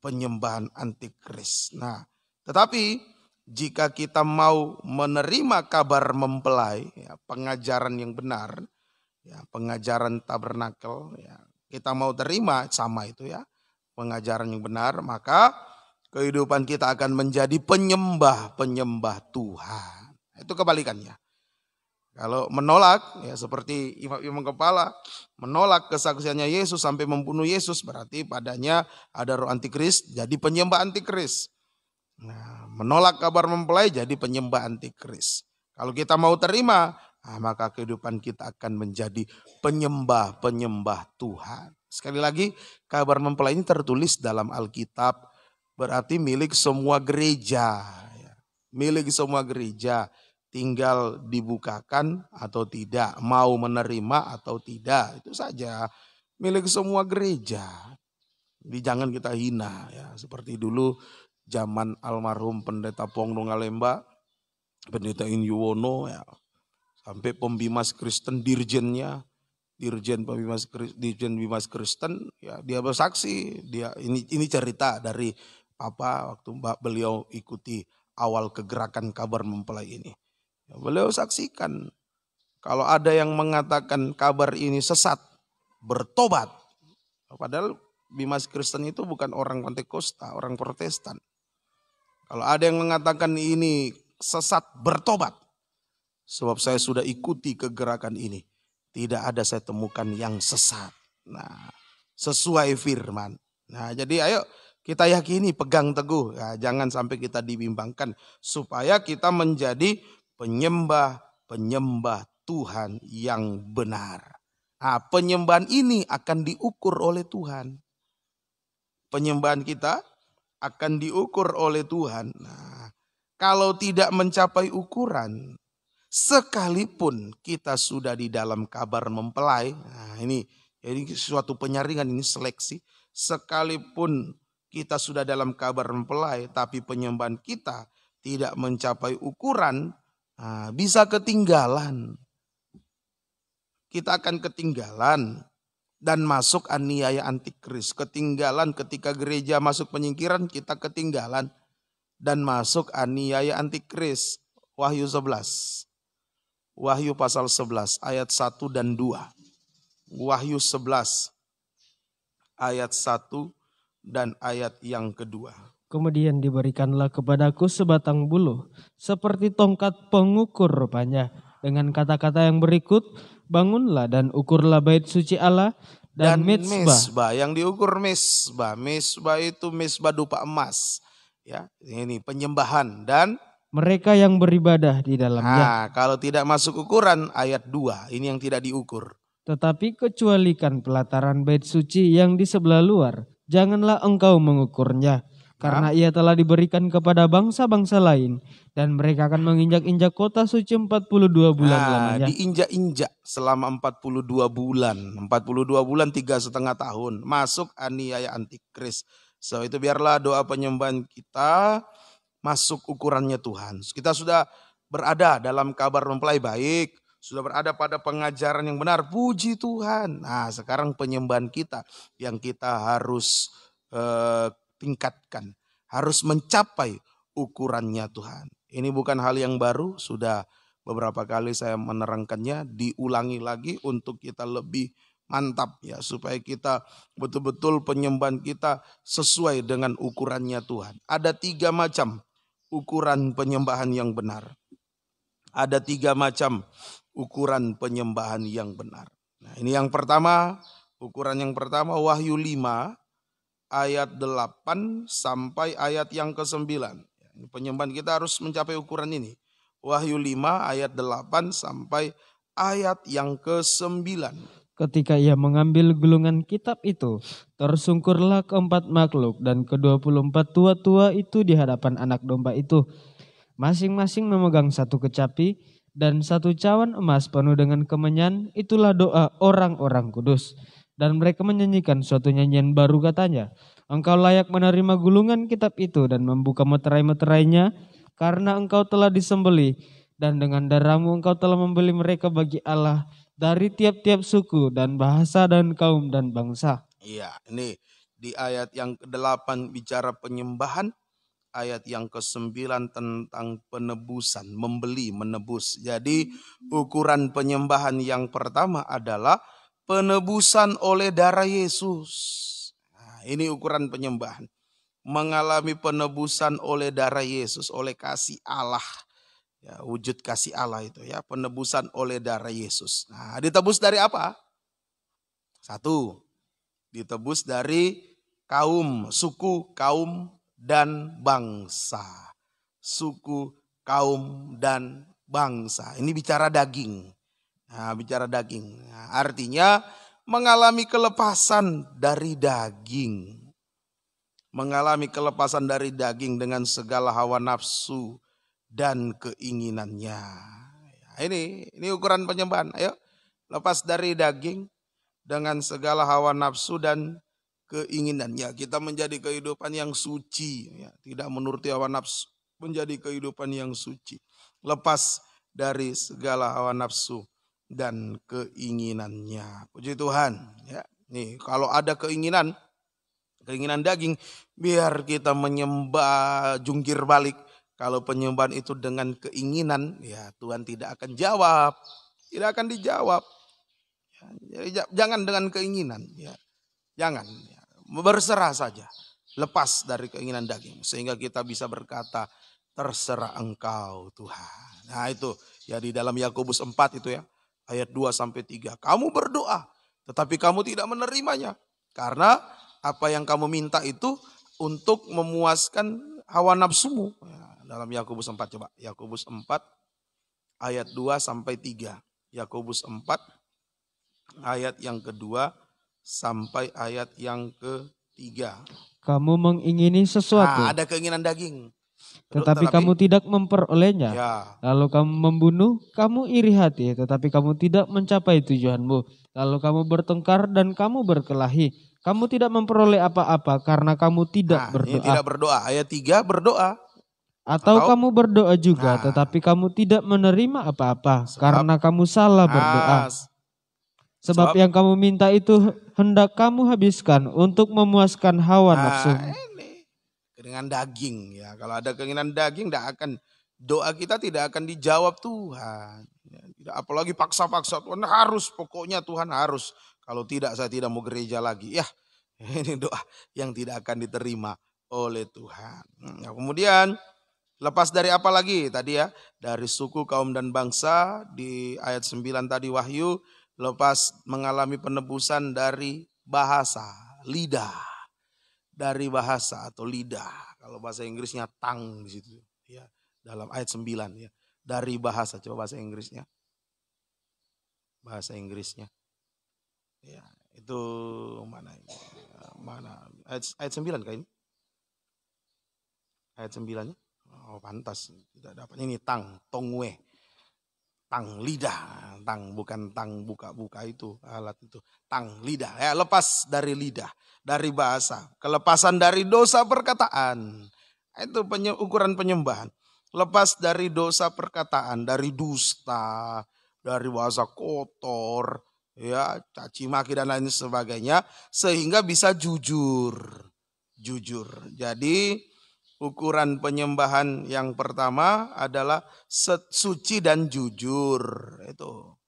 penyembahan antikris. Nah, tetapi jika kita mau menerima kabar mempelai, ya, pengajaran yang benar, ya, pengajaran tabernakel, ya, kita mau terima sama itu ya, pengajaran yang benar, maka kehidupan kita akan menjadi penyembah Tuhan. Itu kebalikannya. Kalau menolak, ya seperti imam kepala menolak kesaksiannya Yesus sampai membunuh Yesus, berarti padanya ada roh antikris, jadi penyembah antikris. Nah, menolak kabar mempelai jadi penyembah antikris. Kalau kita mau terima, maka kehidupan kita akan menjadi penyembah Tuhan. Sekali lagi, kabar mempelai ini tertulis dalam Alkitab, berarti milik semua gereja. Milik semua gereja. Tinggal dibukakan atau tidak, mau menerima atau tidak, itu saja. Milik semua gereja. Jadi jangan kita hina ya, seperti dulu zaman almarhum Pendeta Pongno Ngalemba, Pendeta Inyuwono ya, sampai pembimas Kristen dirjen Bimas Kristen ya, dia bersaksi, dia ini cerita dari Papa waktu beliau ikuti awal kegerakan kabar mempelai ini. Beliau saksikan kalau ada yang mengatakan kabar ini sesat, bertobat. Padahal Bimas Kristen itu bukan orang Pentakosta, orang Protestan. Kalau ada yang mengatakan ini sesat, bertobat. Sebab saya sudah ikuti kegerakan ini. Tidak ada saya temukan yang sesat. Nah, sesuai firman. Nah, jadi ayo kita yakini, pegang teguh. Ya, jangan sampai kita dibimbangkan. Supaya kita menjadi penyembah Tuhan yang benar. Nah, penyembahan ini akan diukur oleh Tuhan. Penyembahan kita akan diukur oleh Tuhan. Nah, kalau tidak mencapai ukuran, sekalipun kita sudah di dalam kabar mempelai, nah ini suatu penyaringan, ini seleksi. Sekalipun kita sudah dalam kabar mempelai, tapi penyembahan kita tidak mencapai ukuran, nah, bisa ketinggalan. Kita akan ketinggalan dan masuk aniaya antikris. Ketinggalan ketika gereja masuk penyingkiran, kita ketinggalan dan masuk aniaya antikris. Wahyu 11. Wahyu pasal 11 ayat 1 dan 2. Wahyu 11 ayat 1 dan ayat yang kedua. Kemudian diberikanlah kepadaku sebatang buluh, seperti tongkat pengukur rupanya, dengan kata-kata yang berikut, bangunlah dan ukurlah bait suci Allah dan mezbah. Yang diukur mezbah. Mezbah itu mezbah dupa emas. Ya, ini penyembahan dan mereka yang beribadah di dalamnya. Nah, kalau tidak masuk ukuran ayat 2, ini yang tidak diukur. Tetapi kecualikan pelataran bait suci yang di sebelah luar, janganlah engkau mengukurnya. Karena ia telah diberikan kepada bangsa-bangsa lain. Dan mereka akan menginjak-injak kota suci 42 bulan lamanya. Diinjak-injak selama 42 bulan. 42 bulan 3,5 tahun. Masuk aniaya antikris. So itu biarlah doa penyembahan kita masuk ukurannya Tuhan. Kita sudah berada dalam kabar mempelai baik. Sudah berada pada pengajaran yang benar. Puji Tuhan. Nah, sekarang penyembahan kita yang kita harus tingkatkan, harus mencapai ukurannya Tuhan. Ini bukan hal yang baru, sudah beberapa kali saya menerangkannya, diulangi lagi untuk kita lebih mantap ya, supaya kita betul-betul penyembahan kita sesuai dengan ukurannya Tuhan. Ada 3 macam ukuran penyembahan yang benar. Ada 3 macam ukuran penyembahan yang benar. Nah, ini yang pertama, ukuran yang pertama Wahyu 5 ayat 8 sampai ayat yang ke-9. Penyembahan kita harus mencapai ukuran ini. Wahyu 5 ayat 8 sampai ayat yang ke-9. ketika ia mengambil gulungan kitab itu, tersungkurlah keempat makhluk dan ke-24 tua-tua itu di hadapan anak domba itu. Masing-masing memegang satu kecapi dan satu cawan emas penuh dengan kemenyan. Itulah doa orang-orang kudus. Dan mereka menyanyikan suatu nyanyian baru, katanya, Engkau layak menerima gulungan kitab itu dan membuka meterai-meterainya, karena engkau telah disembelih dan dengan darahmu engkau telah membeli mereka bagi Allah dari tiap-tiap suku dan bahasa dan kaum dan bangsa. Iya, ini di ayat yang ke-8 bicara penyembahan, ayat yang ke-9 tentang penebusan, membeli, menebus. Jadi ukuran penyembahan yang pertama adalah penebusan oleh darah Yesus. Nah, ini ukuran penyembahan. Mengalami penebusan oleh darah Yesus, oleh kasih Allah. Ya, wujud kasih Allah itu ya, penebusan oleh darah Yesus. Nah, ditebus dari apa? Satu, ditebus dari kaum, suku, kaum, dan bangsa. Suku, kaum, dan bangsa. Ini bicara daging. Nah, bicara daging. Nah, artinya mengalami kelepasan dari daging. Mengalami kelepasan dari daging dengan segala hawa nafsu dan keinginannya. Ini ukuran penyembahan. Ayo, lepas dari daging dengan segala hawa nafsu dan keinginannya. Kita menjadi kehidupan yang suci, ya, tidak menuruti hawa nafsu, menjadi kehidupan yang suci. Lepas dari segala hawa nafsu dan keinginannya. Puji Tuhan. Ya, nih kalau ada keinginan daging, biar kita menyembah jungkir balik. Kalau penyembahan itu dengan keinginan, ya Tuhan tidak akan jawab, tidak akan dijawab. Ya, jangan dengan keinginan, ya. Jangan, ya. Berserah saja, lepas dari keinginan daging, sehingga kita bisa berkata, terserah Engkau Tuhan. Nah itu ya di dalam Yakobus 4 itu ya, ayat 2-3. Kamu berdoa, tetapi kamu tidak menerimanya, karena apa yang kamu minta itu untuk memuaskan hawa nafsumu. Ya, dalam Yakobus 4 coba, Yakobus 4 ayat 2-3. Yakobus 4 ayat yang kedua sampai ayat yang ketiga. Kamu mengingini sesuatu, Nah, ada keinginan daging, tetapi kamu tidak memperolehnya. ya, Lalu kamu membunuh, kamu iri hati, tetapi kamu tidak mencapai tujuanmu. Lalu kamu bertengkar dan kamu berkelahi. Kamu tidak memperoleh apa-apa karena kamu tidak ini berdoa. tidak berdoa. Ayat 3 berdoa. Atau kamu berdoa juga, Nah, tetapi kamu tidak menerima apa-apa karena kamu salah berdoa. Sebab yang kamu minta itu hendak kamu habiskan untuk memuaskan hawa nafsu. Ini dengan daging ya. Kalau ada keinginan daging, doa kita tidak akan dijawab Tuhan. Ya, tidak, apalagi paksa-paksa Tuhan harus, pokoknya Tuhan harus. Kalau tidak saya tidak mau gereja lagi. Ya, ini doa yang tidak akan diterima oleh Tuhan. Nah, kemudian lepas dari apa lagi tadi ya? Dari suku, kaum, dan bangsa di ayat 9 tadi Wahyu. Lepas mengalami penebusan dari bahasa, lidah. Dari bahasa atau lidah. Kalau bahasa Inggrisnya tongue di situ ya. Dalam ayat 9 ya. Dari bahasa, coba bahasa Inggrisnya. Bahasa Inggrisnya. Ya, itu mana ini? Mana? Ayat 9 kah ini? Ayat 9-nya. Oh, pantas tidak dapat. Ini tongwe. Tang lidah, bukan tang buka-buka itu alat itu. Tang lidah, ya, lepas dari lidah, dari bahasa, kelepasan dari dosa perkataan. Itu ukuran penyembahan. Lepas dari dosa perkataan, dari dusta, dari bahasa kotor, ya, caci maki dan lain sebagainya, sehingga bisa jujur. Jadi ukuran penyembahan yang pertama adalah suci dan jujur. Itu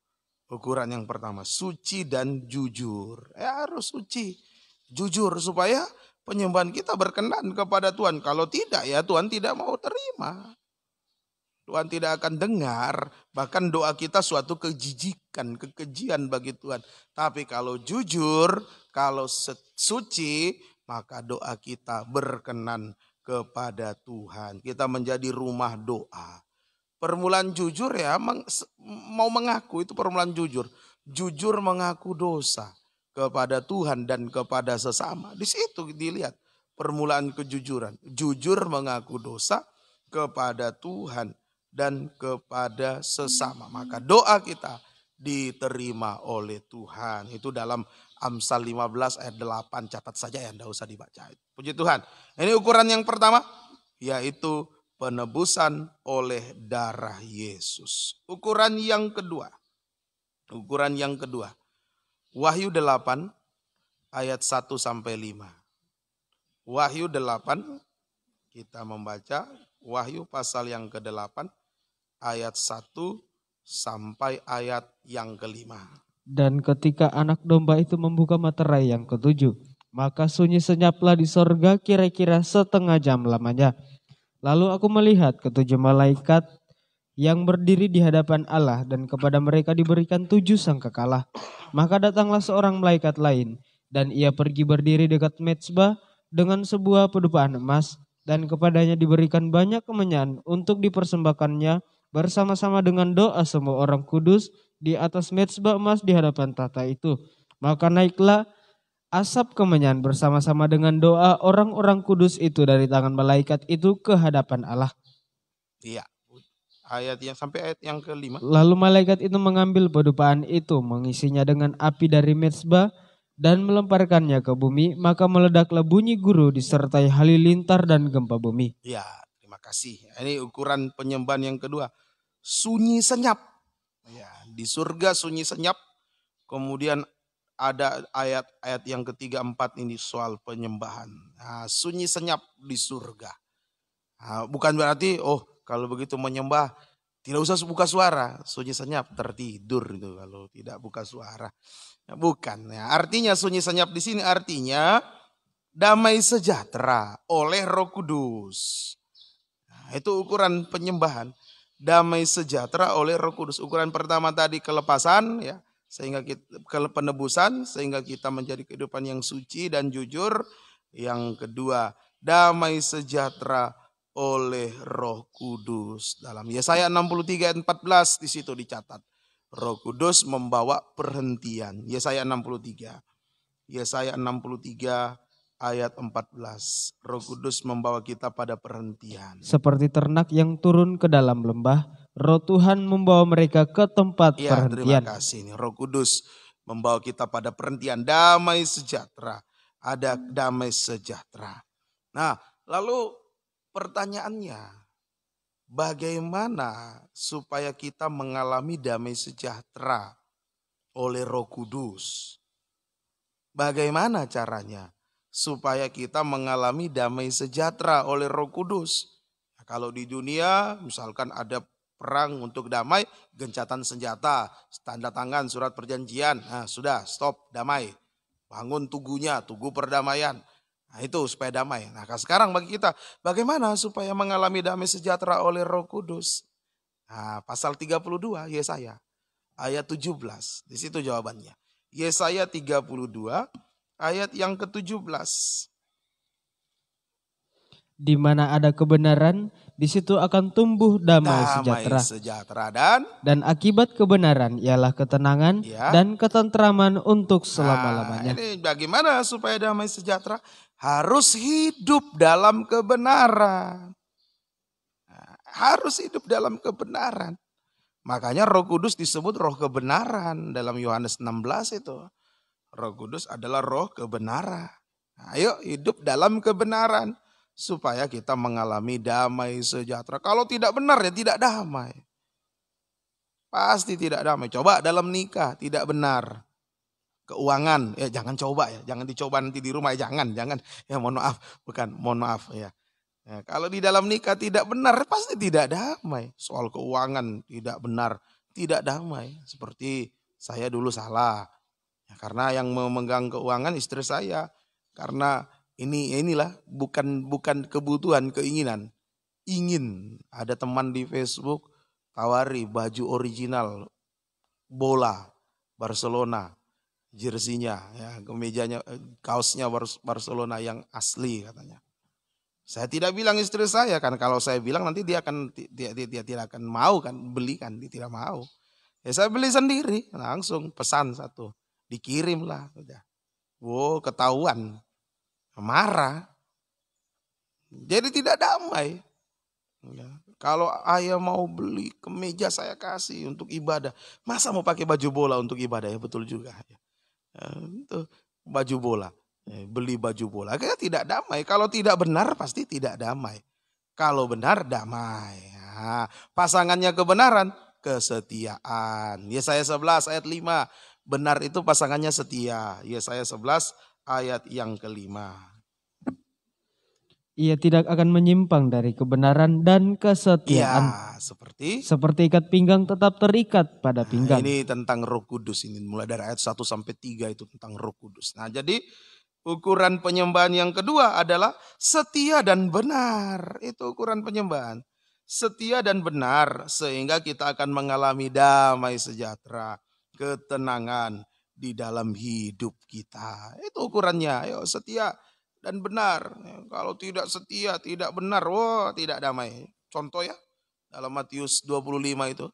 ukuran yang pertama, suci dan jujur. Harus suci, jujur supaya penyembahan kita berkenan kepada Tuhan. Kalau tidak ya Tuhan tidak mau terima. Tuhan tidak akan dengar, bahkan doa kita suatu kejijikan, kekejian bagi Tuhan. Tapi kalau jujur, kalau suci, maka doa kita berkenan kepada Tuhan. Kita menjadi rumah doa. Permulaan jujur ya, mau mengaku itu permulaan jujur. Jujur mengaku dosa kepada Tuhan dan kepada sesama. Di situ dilihat permulaan kejujuran. Jujur mengaku dosa kepada Tuhan dan kepada sesama. Maka doa kita diterima oleh Tuhan. Itu dalam Amsal 15 ayat 8. Catat saja ya, tidak usah dibaca. Puji Tuhan. Ini ukuran yang pertama, yaitu penebusan oleh darah Yesus. Ukuran yang kedua. Wahyu 8 ayat 1 sampai 5. Wahyu 8 kita membaca Wahyu pasal yang ke-8 ayat 1 sampai ayat yang ke-5. Dan ketika anak domba itu membuka materai yang ke-7, maka sunyi senyaplah di sorga kira-kira setengah jam lamanya. Lalu aku melihat ke-7 malaikat yang berdiri di hadapan Allah, dan kepada mereka diberikan 7 sangkakala. Maka datanglah seorang malaikat lain, dan ia pergi berdiri dekat mezbah dengan sebuah pedupaan emas, dan kepadanya diberikan banyak kemenyan untuk dipersembahkannya bersama-sama dengan doa semua orang kudus di atas mezbah emas di hadapan tahta itu. Maka naiklah asap kemenyan bersama-sama dengan doa orang-orang kudus itu dari tangan malaikat itu ke hadapan Allah. Iya, ayat yang sampai ayat yang ke-5. Lalu malaikat itu mengambil pedupaan itu, mengisinya dengan api dari mezbah dan melemparkannya ke bumi, maka meledaklah bunyi guru disertai halilintar dan gempa bumi. Ya, terima kasih. Ini ukuran penyembahan yang kedua. Sunyi senyap. Ya, di surga sunyi senyap. Kemudian ada ayat-ayat yang ketiga, 4 ini soal penyembahan. Nah, sunyi senyap di surga. Nah, bukan berarti kalau begitu menyembah tidak usah buka suara, sunyi senyap, tertidur itu kalau tidak buka suara. Nah, bukan. Ya, artinya sunyi senyap di sini artinya damai sejahtera oleh Roh Kudus. Nah, itu ukuran penyembahan. Damai sejahtera oleh Roh Kudus. Ukuran pertama tadi kelepasan, ya, sehingga kita penebusan, sehingga kita menjadi kehidupan yang suci dan jujur. Yang kedua, damai sejahtera oleh Roh Kudus. Dalam Yesaya 63 ayat 14 di situ dicatat. Roh Kudus membawa perhentian. Yesaya 63 ayat 14. Roh Kudus membawa kita pada perhentian. Seperti ternak yang turun ke dalam lembah, Roh Tuhan membawa mereka ke tempat perhentian. Terima kasih. Roh Kudus membawa kita pada perhentian. Damai sejahtera. Ada damai sejahtera. Nah, lalu pertanyaannya, bagaimana supaya kita mengalami damai sejahtera oleh Roh Kudus? Bagaimana caranya supaya kita mengalami damai sejahtera oleh Roh Kudus? Nah, kalau di dunia misalkan ada perang untuk damai, gencatan senjata, tanda tangan surat perjanjian, nah sudah stop, damai. Bangun tugunya, tugu perdamaian. Nah itu supaya damai. Nah sekarang bagi kita, bagaimana supaya mengalami damai sejahtera oleh Roh Kudus? Nah pasal 32 Yesaya ayat 17, di situ jawabannya. Yesaya 32 ayat yang ke-17. Di mana ada kebenaran, di situ akan tumbuh damai sejahtera dan akibat kebenaran ialah ketenangan dan ketentraman untuk selama-lamanya. Ini bagaimana supaya damai sejahtera? Harus hidup dalam kebenaran. Harus hidup dalam kebenaran. Makanya Roh Kudus disebut Roh kebenaran dalam Yohanes 16 itu. Roh Kudus adalah Roh kebenaran. Ayo hidup dalam kebenaran supaya kita mengalami damai sejahtera. Kalau tidak benar ya tidak damai. Pasti tidak damai. Coba dalam nikah tidak benar. Keuangan, ya jangan coba ya. Jangan dicoba nanti di rumah, jangan. Ya mohon maaf ya. Ya, kalau di dalam nikah tidak benar pasti tidak damai. Soal keuangan tidak benar, tidak damai. Seperti saya dulu salah. Ya, karena yang memegang keuangan istri saya. Karena inilah bukan kebutuhan, keinginan. Ingin ada teman di Facebook tawari baju original bola Barcelona, jersinya, ya, kemejanya, kaosnya Barcelona yang asli katanya. Saya tidak bilang istri saya kan, kalau saya bilang nanti dia tidak akan mau kan beli kan, dia tidak mau. Ya saya beli sendiri, langsung pesan satu, dikirim lah, udah. Wow, ketahuan, marah. Jadi tidak damai. Ya. Kalau ayah mau beli kemeja saya kasih untuk ibadah, masa mau pakai baju bola untuk ibadah? Ya betul juga. Itu baju bola. Beli baju bola, akhirnya tidak damai. Kalau tidak benar pasti tidak damai. Kalau benar damai. Nah, pasangannya kebenaran, kesetiaan. Yesaya 11 ayat 5. Benar itu pasangannya setia. Yesaya 11 ayat yang kelima. Ia tidak akan menyimpang dari kebenaran dan kesetiaan. Iya, seperti Seperti ikat pinggang tetap terikat pada pinggang. ini tentang Roh Kudus ini, mulai dari ayat 1 sampai 3 itu tentang Roh Kudus. Nah, jadi ukuran penyembahan yang kedua adalah setia dan benar. Itu ukuran penyembahan. Setia dan benar sehingga kita akan mengalami damai sejahtera, ketenangan di dalam hidup kita. Itu ukurannya. Ayo setia dan benar. Kalau tidak setia, tidak benar, wah tidak damai. Contoh ya, dalam Matius 25 itu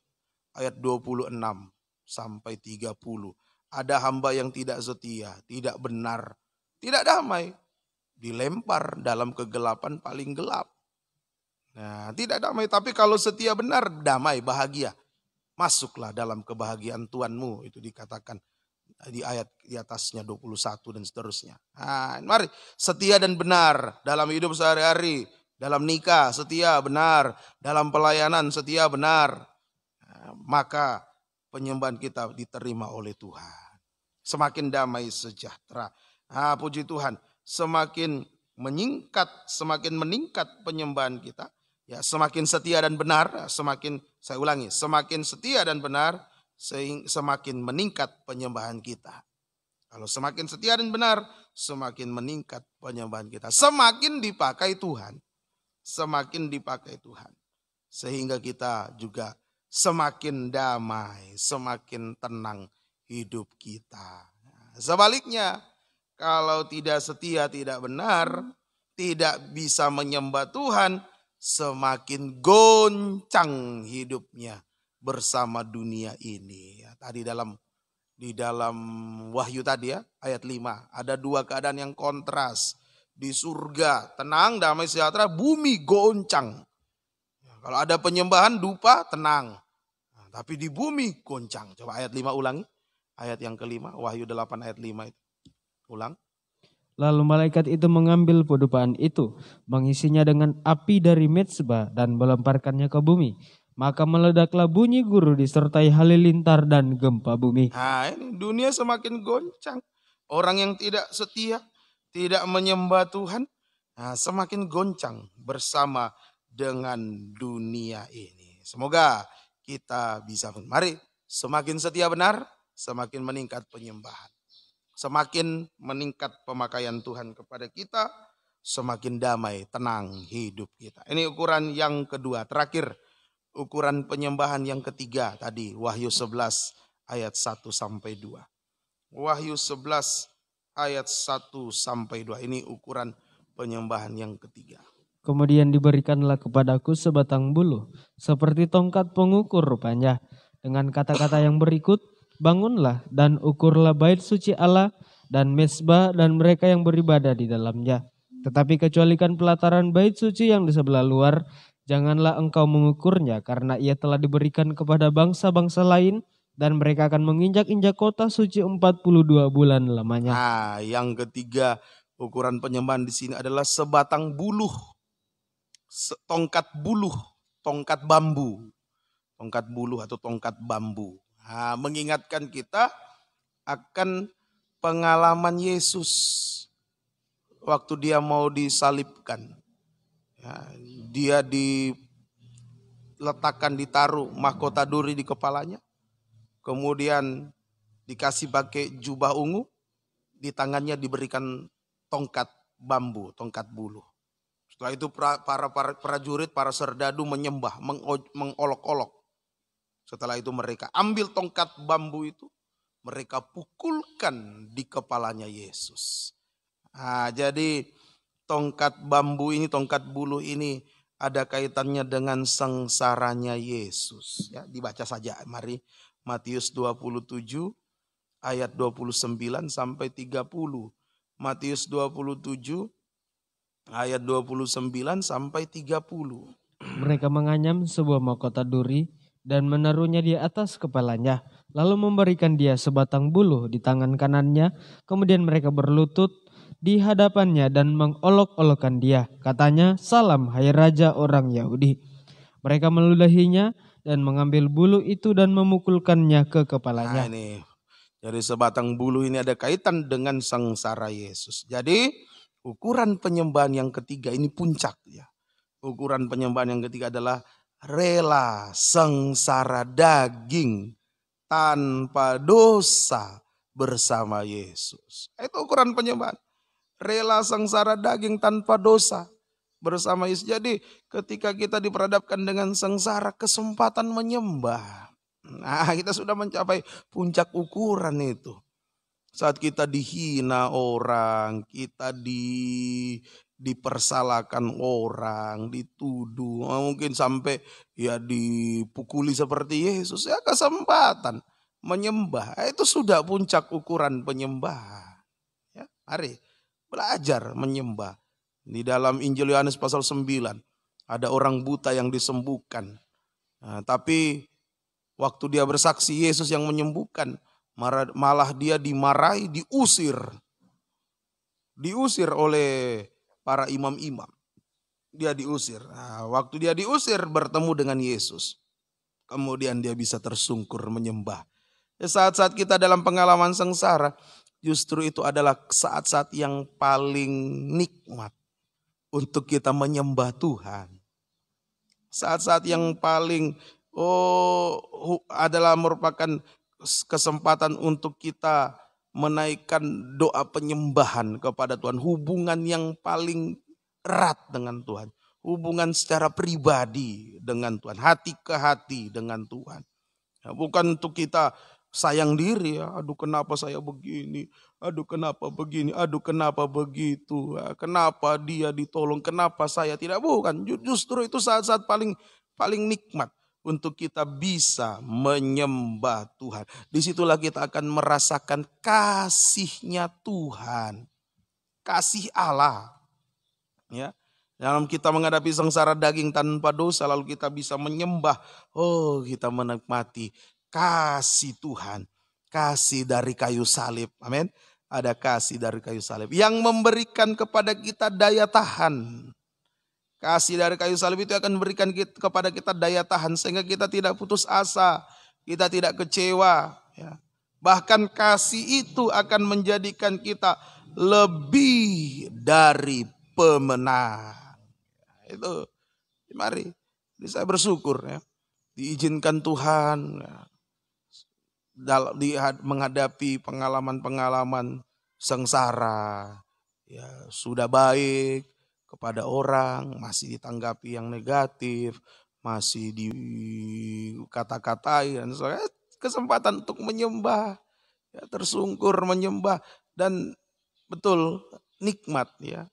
ayat 26 sampai 30. Ada hamba yang tidak setia, tidak benar, tidak damai. Dilempar dalam kegelapan paling gelap. Nah, tidak damai, tapi kalau setia benar, damai, bahagia. Masuklah dalam kebahagiaan Tuhanmu, itu dikatakan di ayat di atasnya 21 dan seterusnya. Nah, mari setia dan benar dalam hidup sehari-hari, dalam nikah setia benar, dalam pelayanan setia benar. Nah, maka penyembahan kita diterima oleh Tuhan. Semakin damai sejahtera. Nah, puji Tuhan, semakin meningkat penyembahan kita. Ya, semakin setia dan benar, saya ulangi, semakin setia dan benar, semakin meningkat penyembahan kita. Kalau semakin setia dan benar, semakin meningkat penyembahan kita. Semakin dipakai Tuhan. Semakin dipakai Tuhan. Sehingga kita juga semakin damai, semakin tenang hidup kita. Sebaliknya, kalau tidak setia, tidak benar, tidak bisa menyembah Tuhan, semakin goncang hidupnya bersama dunia ini. Tadi di dalam Wahyu tadi ya, ayat 5, ada dua keadaan yang kontras. Di surga tenang, damai sejahtera, bumi goncang. Kalau ada penyembahan dupa tenang. Nah, tapi di bumi goncang. Coba ayat 5 ulangi. Ayat yang kelima, Wahyu 8 ayat 5 itu. Ulang. Lalu malaikat itu mengambil pedupaan itu, mengisinya dengan api dari mezbah dan melemparkannya ke bumi. Maka meledaklah bunyi guru disertai halilintar dan gempa bumi. Nah, ini dunia semakin goncang. Orang yang tidak setia, tidak menyembah Tuhan, nah, semakin goncang bersama dengan dunia ini. Semoga kita bisa, mari semakin setia benar, semakin meningkat penyembahan. Semakin meningkat pemakaian Tuhan kepada kita, semakin damai, tenang hidup kita. Ini ukuran yang kedua, terakhir. Ukuran penyembahan yang ketiga tadi, Wahyu 11 ayat 1 sampai 2. Wahyu 11 ayat 1 sampai 2. Ini ukuran penyembahan yang ketiga. Kemudian diberikanlah kepadaku sebatang buluh, seperti tongkat pengukur rupanya, dengan kata-kata yang berikut, bangunlah dan ukurlah bait suci Allah dan mezbah dan mereka yang beribadah di dalamnya. Tetapi kecualikan pelataran bait suci yang di sebelah luar, janganlah engkau mengukurnya, karena ia telah diberikan kepada bangsa-bangsa lain, dan mereka akan menginjak-injak kota suci 42 bulan lamanya. Nah, yang ketiga ukuran penyembahan di sini adalah sebatang buluh, tongkat buluh, tongkat bambu, tongkat buluh atau tongkat bambu. Nah, mengingatkan kita akan pengalaman Yesus waktu dia mau disalibkan. Ya, dia diletakkan, ditaruh mahkota duri di kepalanya. Kemudian dikasih pakai jubah ungu. Di tangannya diberikan tongkat bambu, tongkat buluh. Setelah itu para prajurit, para serdadu menyembah, mengolok-olok. Setelah itu mereka ambil tongkat bambu itu, mereka pukulkan di kepalanya Yesus. Nah, jadi tongkat bambu ini, tongkat buluh ini ada kaitannya dengan sengsaranya Yesus. Ya, dibaca saja, mari. Matius 27 ayat 29 sampai 30. Matius 27 ayat 29 sampai 30. Mereka menganyam sebuah mahkota duri dan menaruhnya di atas kepalanya, lalu memberikan dia sebatang buluh di tangan kanannya. Kemudian mereka berlutut di hadapannya dan mengolok-olokkan dia. Katanya, "Salam, hai Raja orang Yahudi." Mereka meludahinya dan mengambil buluh itu dan memukulkannya ke kepalanya. Nah ini, dari sebatang buluh ini ada kaitan dengan sengsara Yesus. Jadi ukuran penyembahan yang ketiga ini puncak ya. Ukuran penyembahan yang ketiga adalah rela sengsara daging tanpa dosa bersama Yesus. Itu ukuran penyembahan. Rela sengsara daging tanpa dosa bersama Yesus. Jadi ketika kita diperhadapkan dengan sengsara, kesempatan menyembah. Nah, kita sudah mencapai puncak ukuran itu. Saat kita dihina orang, kita dipersalahkan orang, dituduh, mungkin sampai ya dipukuli seperti Yesus, ya kesempatan menyembah. Itu sudah puncak ukuran penyembah. Ya, mari belajar menyembah. Di dalam Injil Yohanes pasal 9 ada orang buta yang disembuhkan. Nah, tapi waktu dia bersaksi Yesus yang menyembuhkan, malah dia dimarahi, diusir oleh para imam-imam. Dia diusir. Nah, waktu dia diusir bertemu dengan Yesus. Kemudian dia bisa tersungkur menyembah. Ya, saat-saat kita dalam pengalaman sengsara, justru itu adalah saat-saat yang paling nikmat untuk kita menyembah Tuhan. Saat-saat yang paling adalah merupakan kesempatan untuk kita menaikkan doa penyembahan kepada Tuhan. Hubungan yang paling erat dengan Tuhan. Hubungan secara pribadi dengan Tuhan. Hati ke hati dengan Tuhan. Ya, bukan untuk kita sayang diri ya. Aduh kenapa saya begini. Aduh kenapa begini. Aduh kenapa begitu. Ya, kenapa dia ditolong. Kenapa saya tidak. Bukan. Justru itu saat-saat paling nikmat untuk kita bisa menyembah Tuhan. Disitulah kita akan merasakan kasihnya Tuhan. Kasih Allah. Ya. Dalam kita menghadapi sengsara daging tanpa dosa, lalu kita bisa menyembah. Oh, kita menikmati kasih Tuhan. Kasih dari kayu salib. Amin. Ada kasih dari kayu salib. Yang memberikan kepada kita daya tahan. Kasih dari kayu salib itu akan memberikan kepada kita daya tahan sehingga kita tidak putus asa, kita tidak kecewa. Ya. Bahkan kasih itu akan menjadikan kita lebih dari pemenang. Itu, mari, saya bersyukur ya, diizinkan Tuhan ya, menghadapi pengalaman-pengalaman sengsara, ya sudah baik. Kepada orang masih ditanggapi yang negatif, masih dikata-katai dan sebagainya. Kesempatan untuk menyembah, ya, tersungkur menyembah dan betul nikmat ya.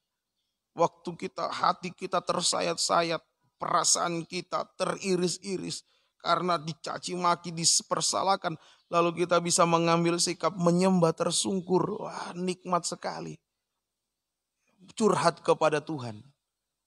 Waktu hati kita tersayat-sayat, perasaan kita teriris-iris karena dicaci maki, dipersalahkan, lalu kita bisa mengambil sikap menyembah tersungkur. Wah, nikmat sekali. Curhat kepada Tuhan.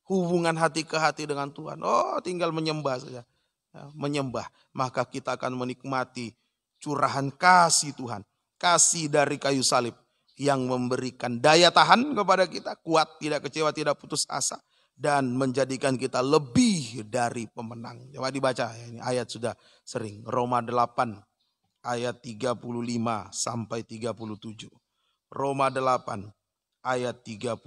Hubungan hati ke hati dengan Tuhan. Oh, tinggal menyembah saja. Ya, menyembah. Maka kita akan menikmati curahan kasih Tuhan. Kasih dari kayu salib. Yang memberikan daya tahan kepada kita. Kuat, tidak kecewa, tidak putus asa. Dan menjadikan kita lebih dari pemenang. Coba dibaca. Ini ayat sudah sering. Roma 8 ayat 35 sampai 37. Roma 8 ayat 35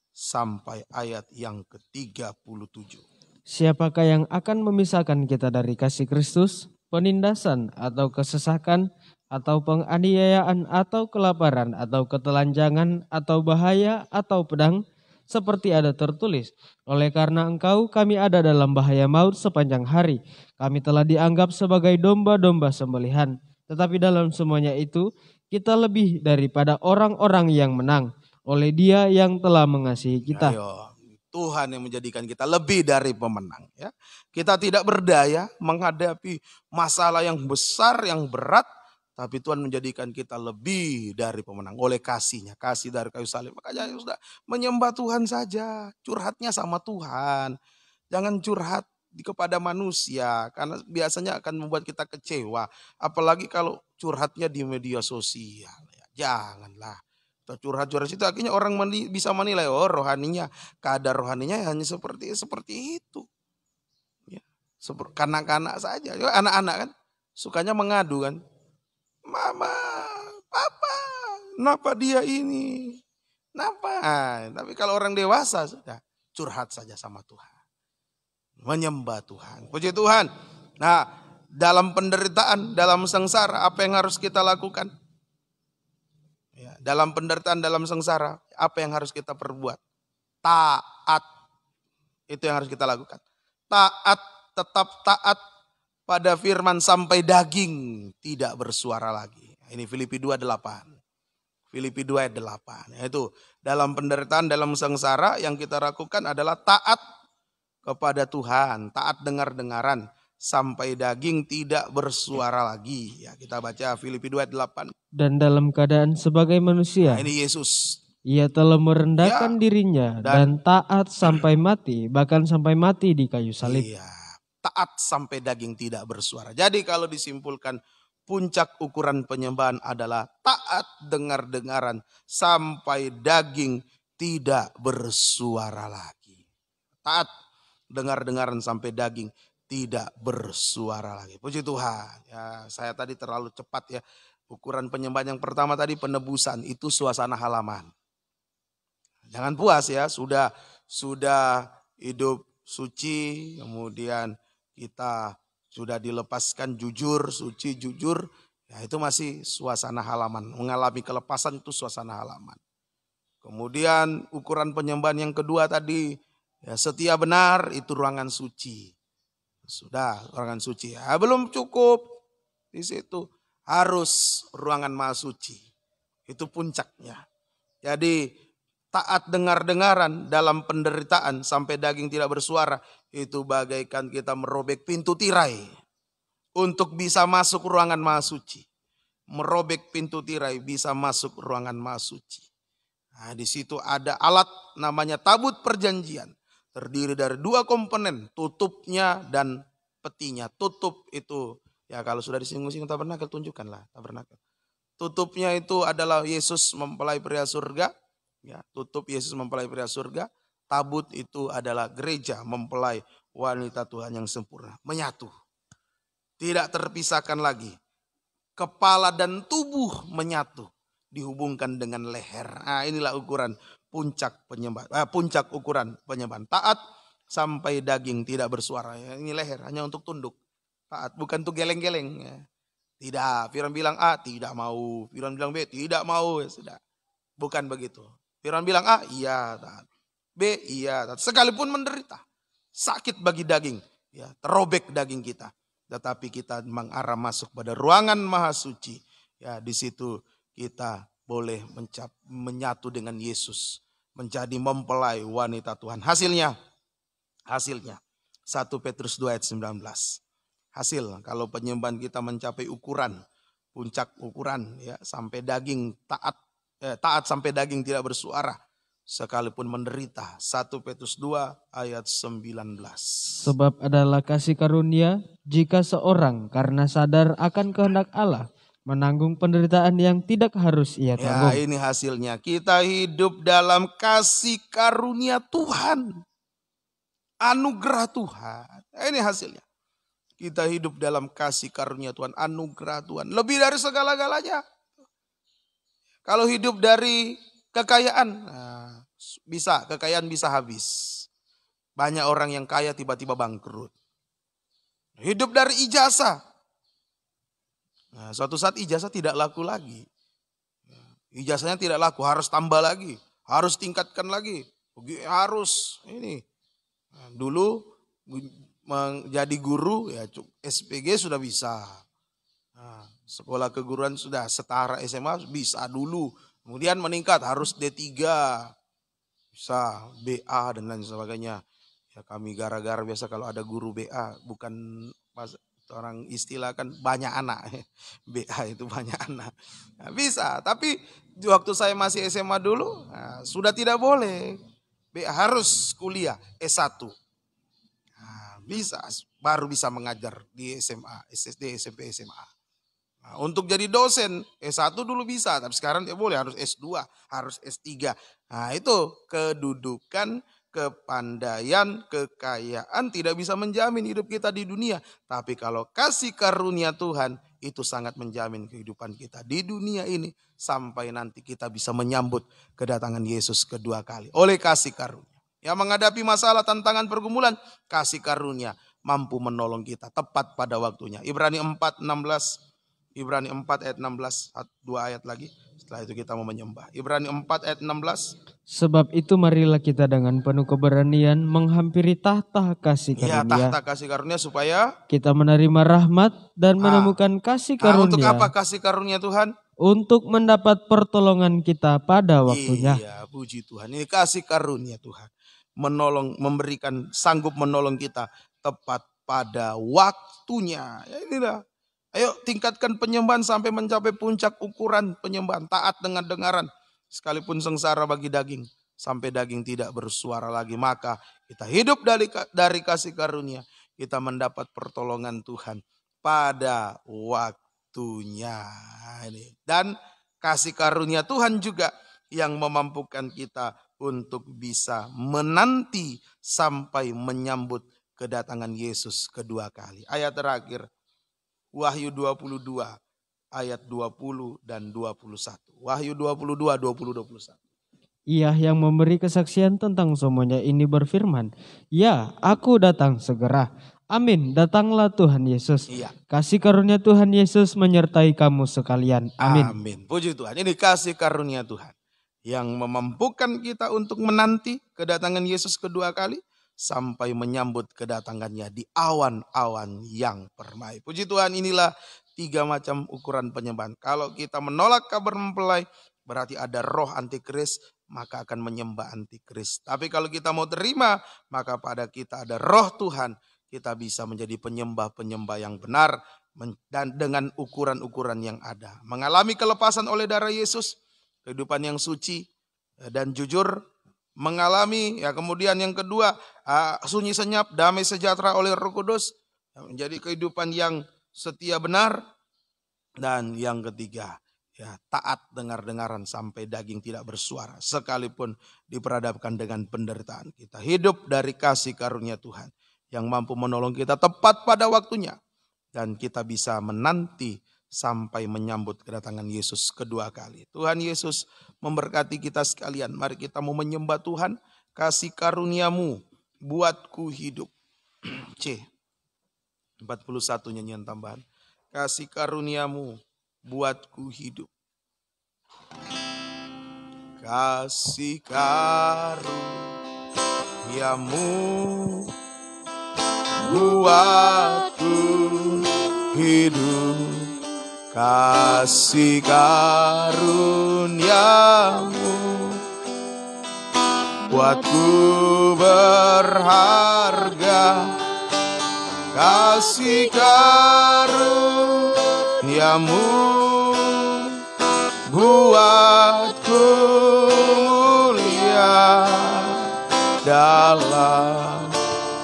sampai ayat yang ke-37. Siapakah yang akan memisahkan kita dari kasih Kristus? Penindasan atau kesesakan atau penganiayaan atau kelaparan atau ketelanjangan atau bahaya atau pedang? Seperti ada tertulis, oleh karena engkau kami ada dalam bahaya maut sepanjang hari. Kami telah dianggap sebagai domba-domba sembelihan. Tetapi dalam semuanya itu kita lebih daripada orang-orang yang menang. oleh Dia yang telah mengasihi kita. Ayo, Tuhan yang menjadikan kita lebih dari pemenang. Ya. Kita tidak berdaya menghadapi masalah yang besar, yang berat. Tapi Tuhan menjadikan kita lebih dari pemenang oleh kasih-Nya, kasih dari kayu salib. Makanya ya sudah menyembah Tuhan saja, curhatnya sama Tuhan. Jangan curhat kepada manusia karena biasanya akan membuat kita kecewa. Apalagi kalau curhatnya di media sosial. Ya, janganlah. Curhat-curhat itu akhirnya orang bisa menilai rohaninya, kadar rohaninya hanya seperti itu. Ya, kanak-kanak saja, anak-anak kan sukanya mengadu kan. Mama, papa, kenapa dia ini? Kenapa? Tapi kalau orang dewasa sudah curhat saja sama Tuhan. Menyembah Tuhan. Puji Tuhan. Nah, dalam penderitaan, dalam sengsara, apa yang harus kita lakukan? Ya, dalam penderitaan, dalam sengsara, apa yang harus kita perbuat? Taat. Itu yang harus kita lakukan. Taat, tetap taat pada firman sampai daging tidak bersuara lagi. Ini Filipi 2:8. Filipi 2:8. Yaitu dalam penderitaan, dalam sengsara yang kita lakukan adalah taat kepada Tuhan. Taat dengar-dengaran sampai daging tidak bersuara lagi. Ya, kita baca Filipi 2:8. Dan dalam keadaan sebagai manusia, Nah, ini Yesus. Ia telah merendahkan Ya, dirinya dan taat sampai mati, bahkan sampai mati di kayu salib. Iya, taat sampai daging tidak bersuara. Jadi kalau disimpulkan puncak ukuran penyembahan adalah taat dengar-dengaran sampai daging tidak bersuara lagi. Taat dengar-dengaran sampai daging tidak bersuara lagi. Puji Tuhan. Ya, saya tadi terlalu cepat ya. Ukuran penyembahan yang pertama tadi penebusan, itu suasana halaman. Jangan puas ya, sudah hidup suci, kemudian kita sudah dilepaskan jujur, suci jujur, ya itu masih suasana halaman. Mengalami kelepasan itu suasana halaman. Kemudian ukuran penyembahan yang kedua tadi, ya setia benar, itu ruangan suci. Sudah ruangan suci. Ya, belum cukup di situ, harus ruangan maha suci. Itu puncaknya. Jadi taat dengar-dengaran dalam penderitaan sampai daging tidak bersuara. Itu bagaikan kita merobek pintu tirai. Untuk bisa masuk ruangan maha suci. Merobek pintu tirai bisa masuk ruangan maha suci. Nah, di situ ada alat namanya tabut perjanjian. Terdiri dari 2 komponen. Tutupnya dan petinya. Tutup itu. Ya kalau sudah disinggung-singgung tabernakel tunjukkanlah tabernakel. Tutupnya itu adalah Yesus mempelai pria surga. Ya, tutup Yesus mempelai pria surga. Tabut itu adalah gereja mempelai wanita Tuhan yang sempurna. Menyatu. Tidak terpisahkan lagi. Kepala dan tubuh menyatu. Dihubungkan dengan leher. Nah, inilah ukuran puncak penyembahan. Puncak ukuran penyembahan. Taat sampai daging tidak bersuara. Ya, ini leher hanya untuk tunduk. Taat bukan untuk geleng-geleng. Ya. Tidak. Firman bilang A, tidak mau. Firman bilang B, tidak mau. Ya, sudah. Bukan begitu. Firman bilang A, iya taat. B, iya taat. Sekalipun menderita. Sakit bagi daging. Ya, terobek daging kita. Tetapi kita mengarah masuk pada ruangan maha suci. Ya, di situ kita boleh menyatu dengan Yesus. Menjadi mempelai wanita Tuhan. Hasilnya. 1 Petrus 2 ayat 19. Hasil kalau penyembahan kita mencapai ukuran. Puncak ukuran ya sampai daging taat sampai daging tidak bersuara sekalipun menderita. 1 Petrus 2 ayat 19. Sebab adalah kasih karunia jika seorang karena sadar akan kehendak Allah menanggung penderitaan yang tidak harus ia tanggung. Ya, ini hasilnya. Kita hidup dalam kasih karunia Tuhan. Anugerah Tuhan. Ini hasilnya. Kita hidup dalam kasih karunia Tuhan, anugerah Tuhan. Lebih dari segala-galanya. Kalau hidup dari kekayaan, kekayaan bisa habis. Banyak orang yang kaya tiba-tiba bangkrut. Hidup dari ijazah. Nah, suatu saat ijazah tidak laku lagi. Ijazahnya tidak laku, harus tambah lagi. Harus tingkatkan lagi. Harus ini. Nah, dulu menjadi guru, ya SPG sudah bisa. Nah, sekolah keguruan sudah setara SMA bisa dulu. Kemudian meningkat harus D3, bisa BA dan lain sebagainya. Ya kami gara-gara biasa kalau ada guru BA, bukan pas orang istilah kan banyak anak. BA itu banyak anak. Nah, bisa, tapi waktu saya masih SMA dulu sudah tidak boleh. BA harus kuliah S1. Nah, bisa, baru bisa mengajar di SMA, SSD, SMP, SMA. Nah, untuk jadi dosen S1 dulu bisa, tapi sekarang tidak boleh, harus S2, harus S3. Nah itu kedudukan, kepandaian, kekayaan tidak bisa menjamin hidup kita di dunia. Tapi kalau kasih karunia Tuhan itu sangat menjamin kehidupan kita di dunia ini. Sampai nanti kita bisa menyambut kedatangan Yesus kedua kali oleh kasih karunia. Yang menghadapi masalah, tantangan, pergumulan, kasih karunia mampu menolong kita tepat pada waktunya. Ibrani 4:16. Ibrani 4 ayat 16, 2 ayat lagi. Setelah itu kita mau menyembah. Ibrani 4 ayat 16. Sebab itu marilah kita dengan penuh keberanian menghampiri tahta kasih Ya, karunia. tahta kasih karunia supaya kita menerima rahmat dan menemukan kasih karunia. Untuk apa kasih karunia Tuhan? Untuk mendapat pertolongan kita pada waktunya. Iya, puji Tuhan. Ini kasih karunia Tuhan. Menolong, memberikan, sanggup menolong kita tepat pada waktunya. Ya inilah. Ayo tingkatkan penyembahan sampai mencapai puncak ukuran penyembahan. Taat dengan dengaran. Sekalipun sengsara bagi daging. Sampai daging tidak bersuara lagi. Maka kita hidup dari kasih karunia. Kita mendapat pertolongan Tuhan pada waktunya. Dan kasih karunia Tuhan juga yang memampukan kita untuk bisa menanti sampai menyambut kedatangan Yesus kedua kali. Ayat terakhir. Wahyu 22 ayat 20 dan 21. Wahyu 22, 20, 21. Ia yang memberi kesaksian tentang semuanya ini berfirman, ya aku datang segera. Amin, datanglah Tuhan Yesus. Iya. Kasih karunia Tuhan Yesus menyertai kamu sekalian. Amin. Amin. Puji Tuhan. Ini kasih karunia Tuhan yang memampukan kita untuk menanti kedatangan Yesus kedua kali. Sampai menyambut kedatangannya di awan-awan yang permai. Puji Tuhan, inilah 3 macam ukuran penyembahan. Kalau kita menolak kabar mempelai, berarti ada roh antikris, maka akan menyembah antikris. Tapi kalau kita mau terima, maka pada kita ada roh Tuhan. Kita bisa menjadi penyembah-penyembah yang benar dan dengan ukuran-ukuran yang ada. Mengalami kelepasan oleh darah Yesus, kehidupan yang suci dan jujur. Mengalami, ya kemudian yang kedua, sunyi senyap, damai sejahtera oleh Roh Kudus, menjadi kehidupan yang setia benar. Dan yang ketiga, ya taat dengar-dengaran sampai daging tidak bersuara, sekalipun diperhadapkan dengan penderitaan. Kita hidup dari kasih karunia Tuhan yang mampu menolong kita tepat pada waktunya. Dan kita bisa menanti sampai menyambut kedatangan Yesus kedua kali. Tuhan Yesus memberkati kita sekalian. Mari kita mau menyembah Tuhan. Kasih karuniamu buatku hidup. C. 41 nyanyian tambahan. Kasih karuniamu buatku hidup. Kasih karuniamu buatku hidup. Kasih karuniamu buatku berharga. Kasih karuniamu buatku mulia dalam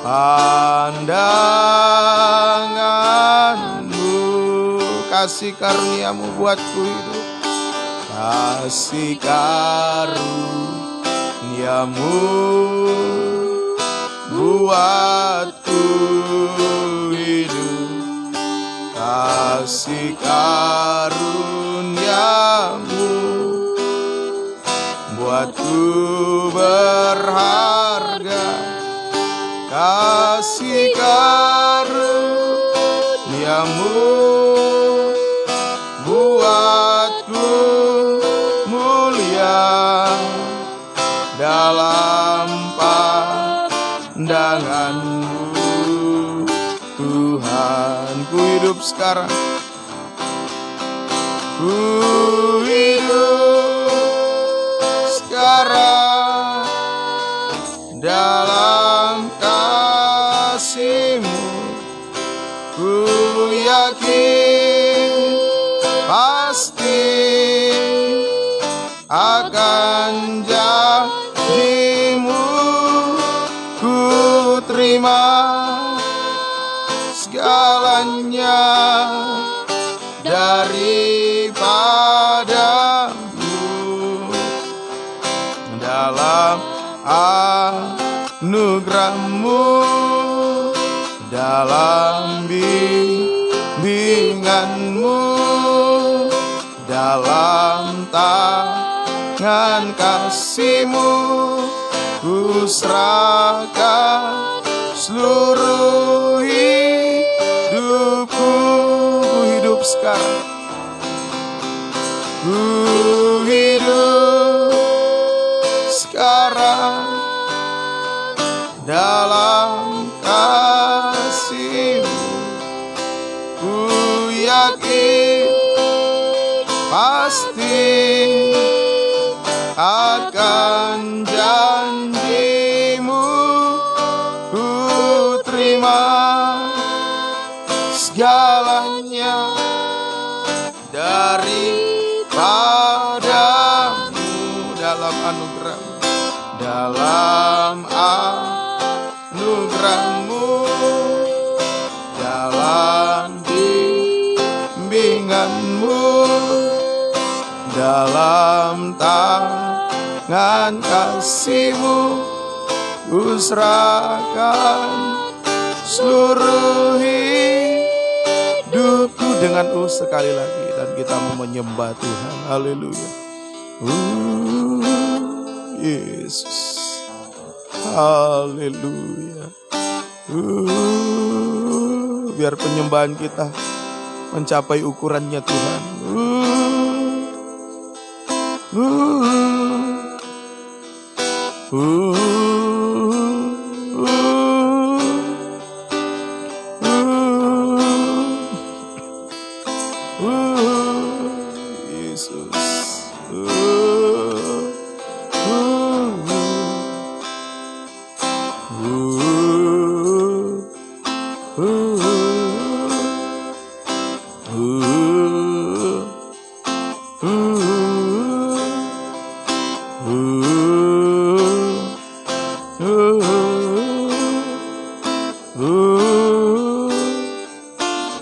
pandanganmu. Kasih karuniamu buatku hidup. Kasih karuniamu buatku hidup. Kasih karuniamu buatku berharga. Kasih karuniamu buatku mulia dalam pandanganmu. Tuhan, ku hidup sekarang, ku hidup sekarang dalam kasih-Mu. Ku yakin pasti akan janji-Mu. Ku terima segalanya daripada-Mu. Dalam anugerah-Mu, dalam bimbingan-Mu, dalam tangan kasih-Mu, ku serahkan seluruh hidupku. Ku hidup sekarang, ku hidup sekarang dalam kasih-Mu. Ku yakin pasti akan janji-Mu. Ku terima segalanya daripada-Mu. Dalam anugerah-Mu, dalam anugerah-Mu, dalam bimbingan-Mu, dalam tangan kasih-Mu, ku serahkan seluruh hidupku. Dengan sekali lagi, dan kita mau menyembah Tuhan. Haleluya. Yesus. Haleluya. Biar penyembahan kita mencapai ukurannya Tuhan. Yesus.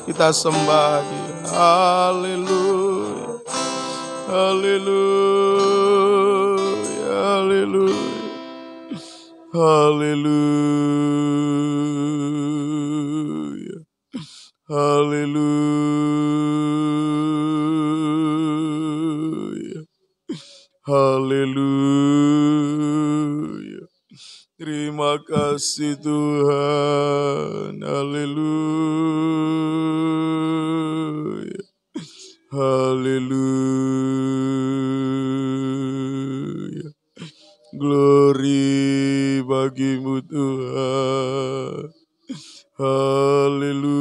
Kita sembah Dia. Haleluya. Haleluya. Haleluya. Haleluya. Haleluya. Haleluya. Terima kasih Tuhan. Haleluya. Haleluya. Glory bagi-Mu Tuhan. Haleluya.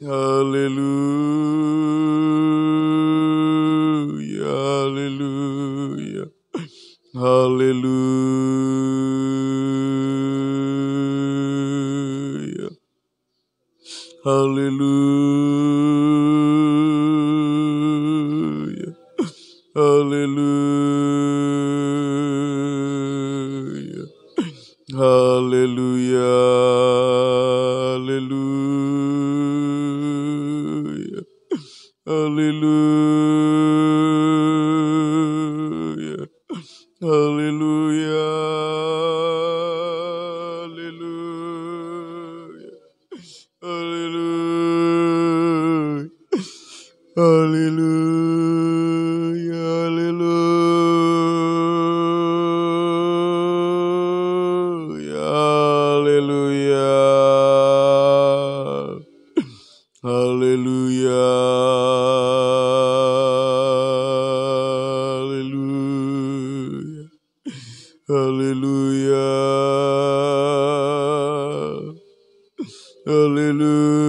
Haleluya. Haleluya. Haleluya. Haleluya. Haleluya. Haleluya. Haleluya. Haleluya. Haleluya. Haleluya. Haleluya. Haleluya. Haleluya. Haleluya. Haleluya. Haleluya.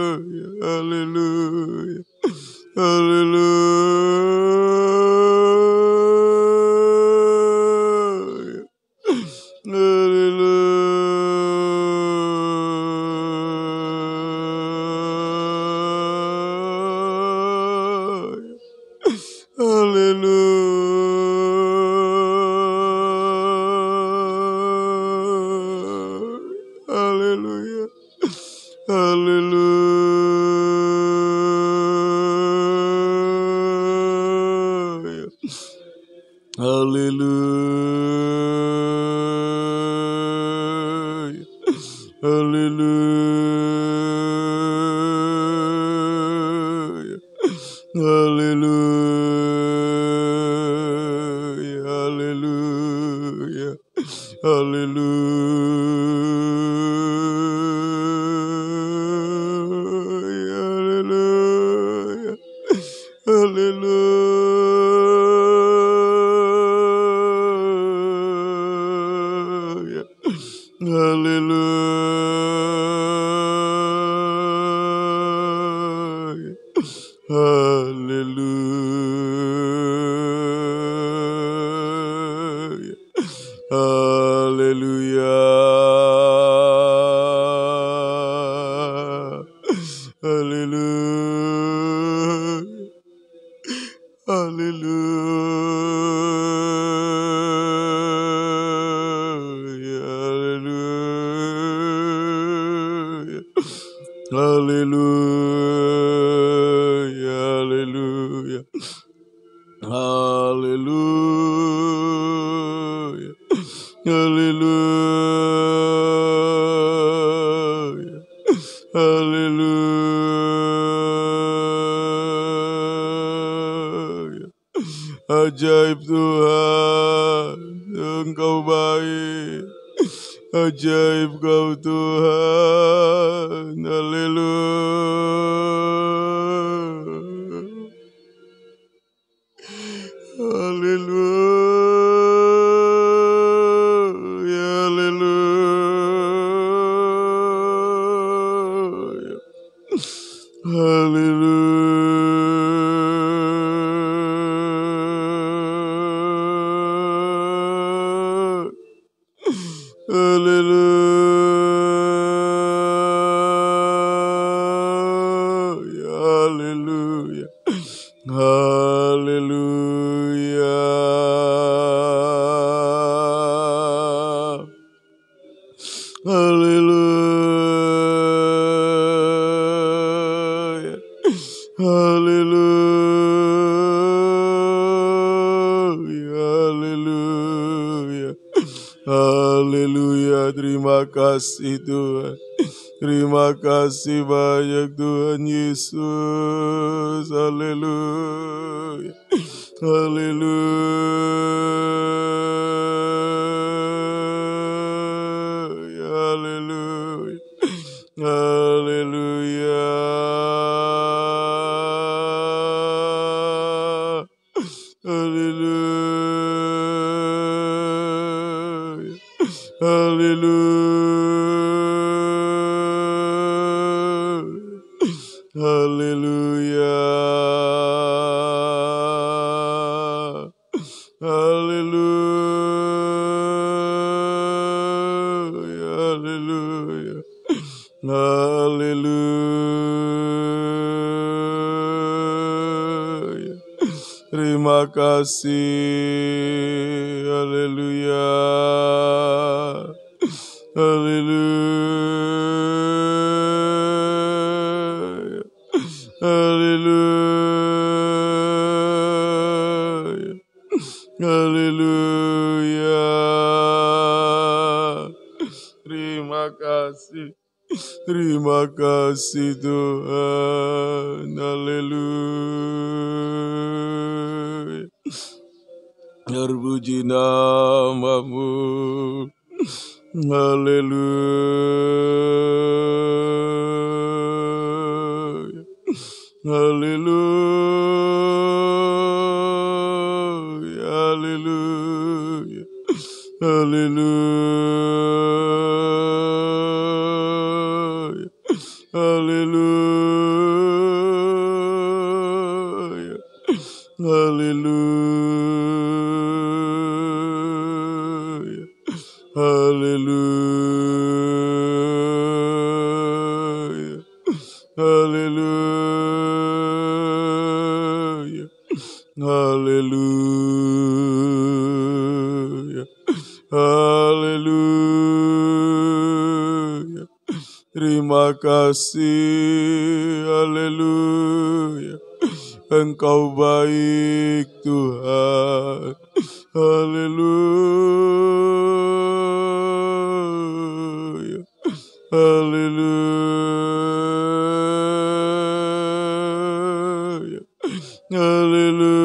Haleluya. Haleluya. Haleluya. Haleluya. Haleluya. Haleluya. Haleluya. Haleluya. Haleluya. Haleluya. Haleluya. Haleluya. Haleluya. Haleluya. Haleluya. Haleluya. Haleluya. Haleluya. Ajaib Tuhan, Engkau baik. Ajaib Kau Tuhan. Haleluya. Haleluya. Haleluya. Haleluya. Haleluya. Haleluya. Haleluya. Haleluya. Haleluya. Haleluya. Terima kasih Tuhan. Terima kasih banyak Tuhan Yesus. Haleluya. Haleluya. Haleluya. Haleluya. Haleluya. Haleluya. Haleluya. Haleluya. Haleluya. Haleluya. Terima kasih. Haleluya. Haleluya. Haleluya. Haleluya. Terima kasih. Terima kasih Tuhan. Haleluya. Terpuji nama-Mu. Haleluya. Haleluya. Haleluya. Haleluya. Haleluya. Haleluya. Haleluya. Terima kasih, haleluya. Engkau baik Tuhan, haleluya, haleluya, haleluya,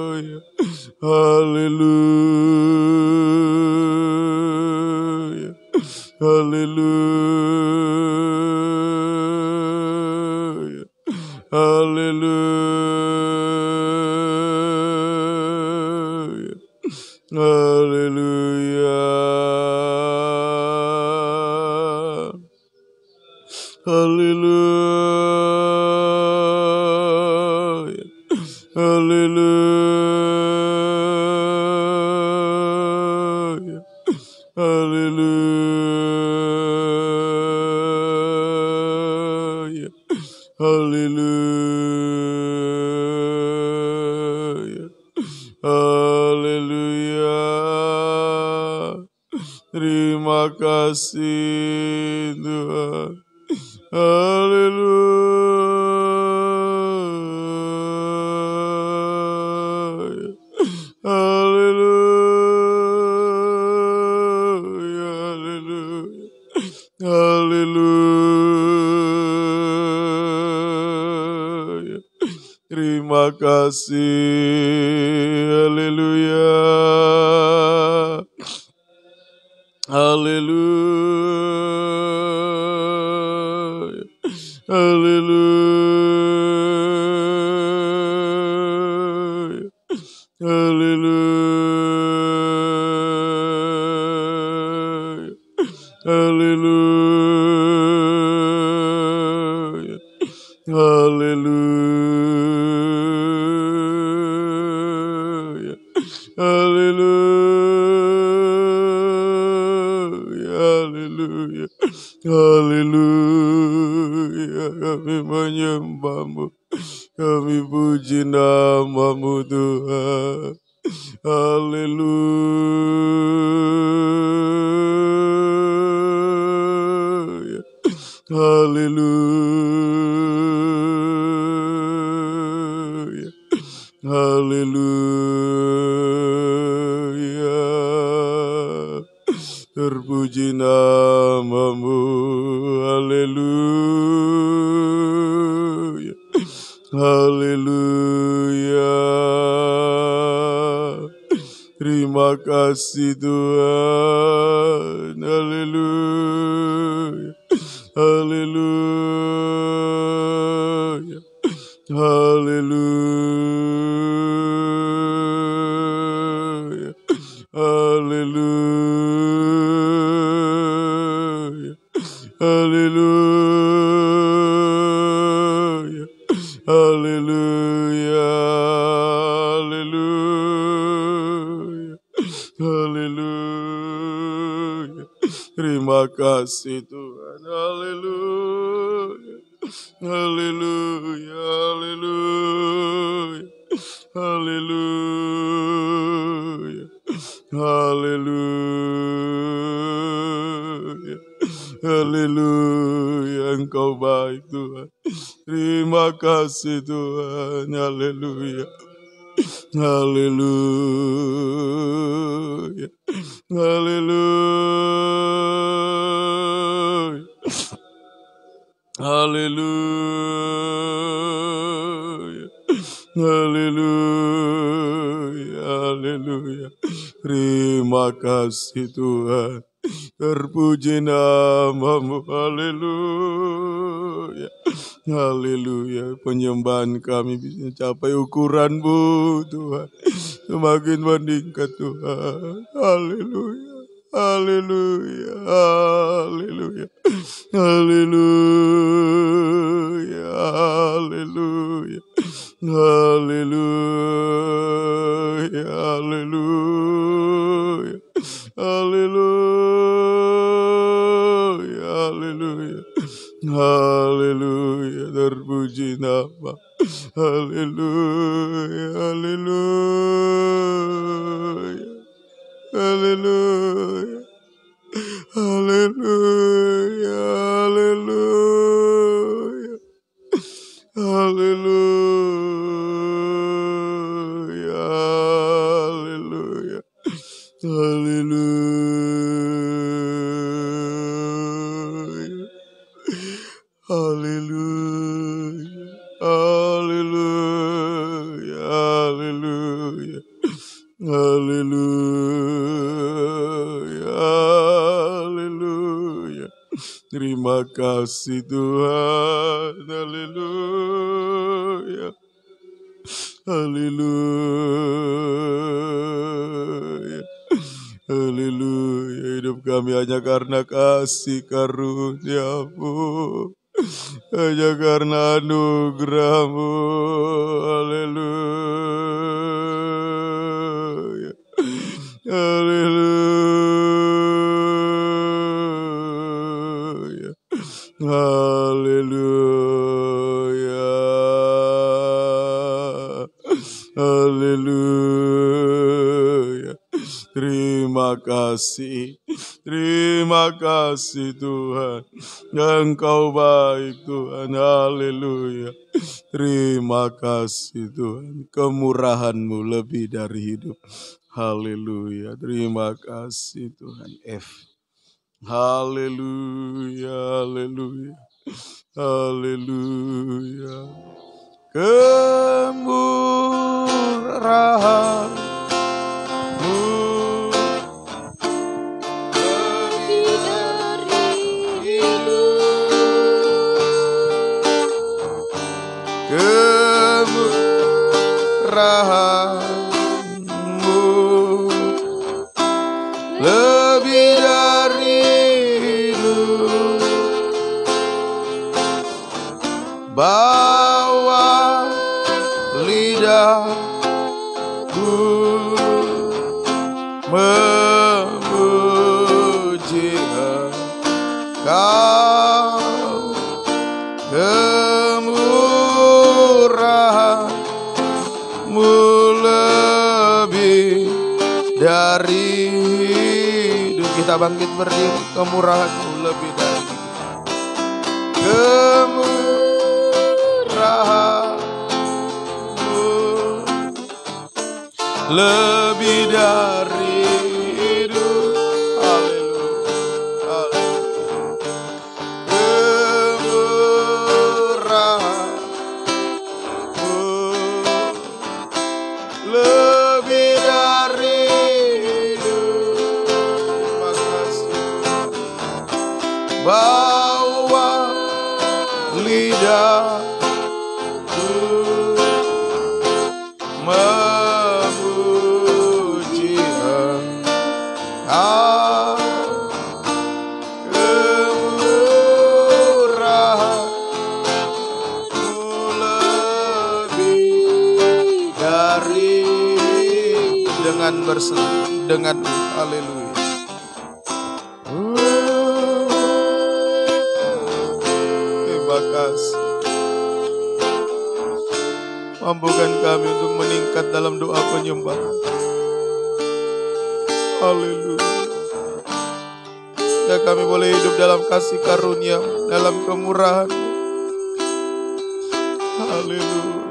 haleluya, haleluya, haleluya, haleluya, haleluya, haleluya, haleluya, haleluya, haleluya. Terima kasih Tuhan. Haleluya. Haleluya. Haleluya. Haleluya. Terima kasih. Haleluya. Haleluya. Haleluya. Haleluya. Haleluya. Haleluya. Haleluya. Haleluya. Haleluya. Kami menyembah-Mu. Kami puji nama-Mu Tuhan. Haleluya. Haleluya. Haleluya. Terpuji nama-Mu. Haleluya. Haleluya. Terima kasih Tuhan. Haleluya. Haleluya. Haleluya. Haleluya. Haleluya. Haleluya. Haleluya. Haleluya. Terima kasih Tuhan. Haleluya. Haleluya. Haleluya. Haleluya. Haleluya. Engkau baik Tuhan. Terima kasih Tuhan. Haleluya. Haleluya. Haleluya. Haleluya. Haleluya. Haleluya. Terima kasih Tuhan. Terpuji nama-Mu. Haleluya. Haleluya. Penyembahan kami bisa capai ukuran-Mu Tuhan. Semakin meningkat Tuhan. Haleluya. Haleluya. Haleluya. Haleluya. Haleluya. Haleluya. Haleluya. Haleluya. Haleluya. Haleluya. Terpuji nama. Haleluya. Haleluya. Haleluya. Terima kasih Tuhan. Haleluya. Haleluya. Haleluya. Hidup kami hanya karena kasih karunia-Mu. Hanya karena anugerah-Mu. Haleluya. Haleluya. Haleluya. Haleluya. Terima kasih Tuhan. Engkau baik Tuhan. Haleluya. Terima kasih Tuhan. Kemurahan-Mu lebih dari hidup. Haleluya. Terima kasih Tuhan. F. Haleluya. Haleluya. Haleluya. Kemurahan-Mu lebih dari hidup. Kemurahan-Mu lebih dari hidup. Bawa lidahku memuji Engkau. Kemurahan-Mu lebih dari hidup. Kita bangkit berdiri. Kemurahan-Mu lebih dari hidup. Kemurahan-Mu lebih dari hidup. Haleluya. Kemurahan-Mu lebih dari hidup. Terima kasih. Bawa lidahku memuji Engkau. Kemurahan-Mu lebih dari dengan berseru dengan haleluya. Terima kasih. Mampukan kami untuk meningkat dalam doa penyembahan. Haleluya. Dan kami boleh hidup dalam kasih karunia, dalam kemurahan. Haleluya.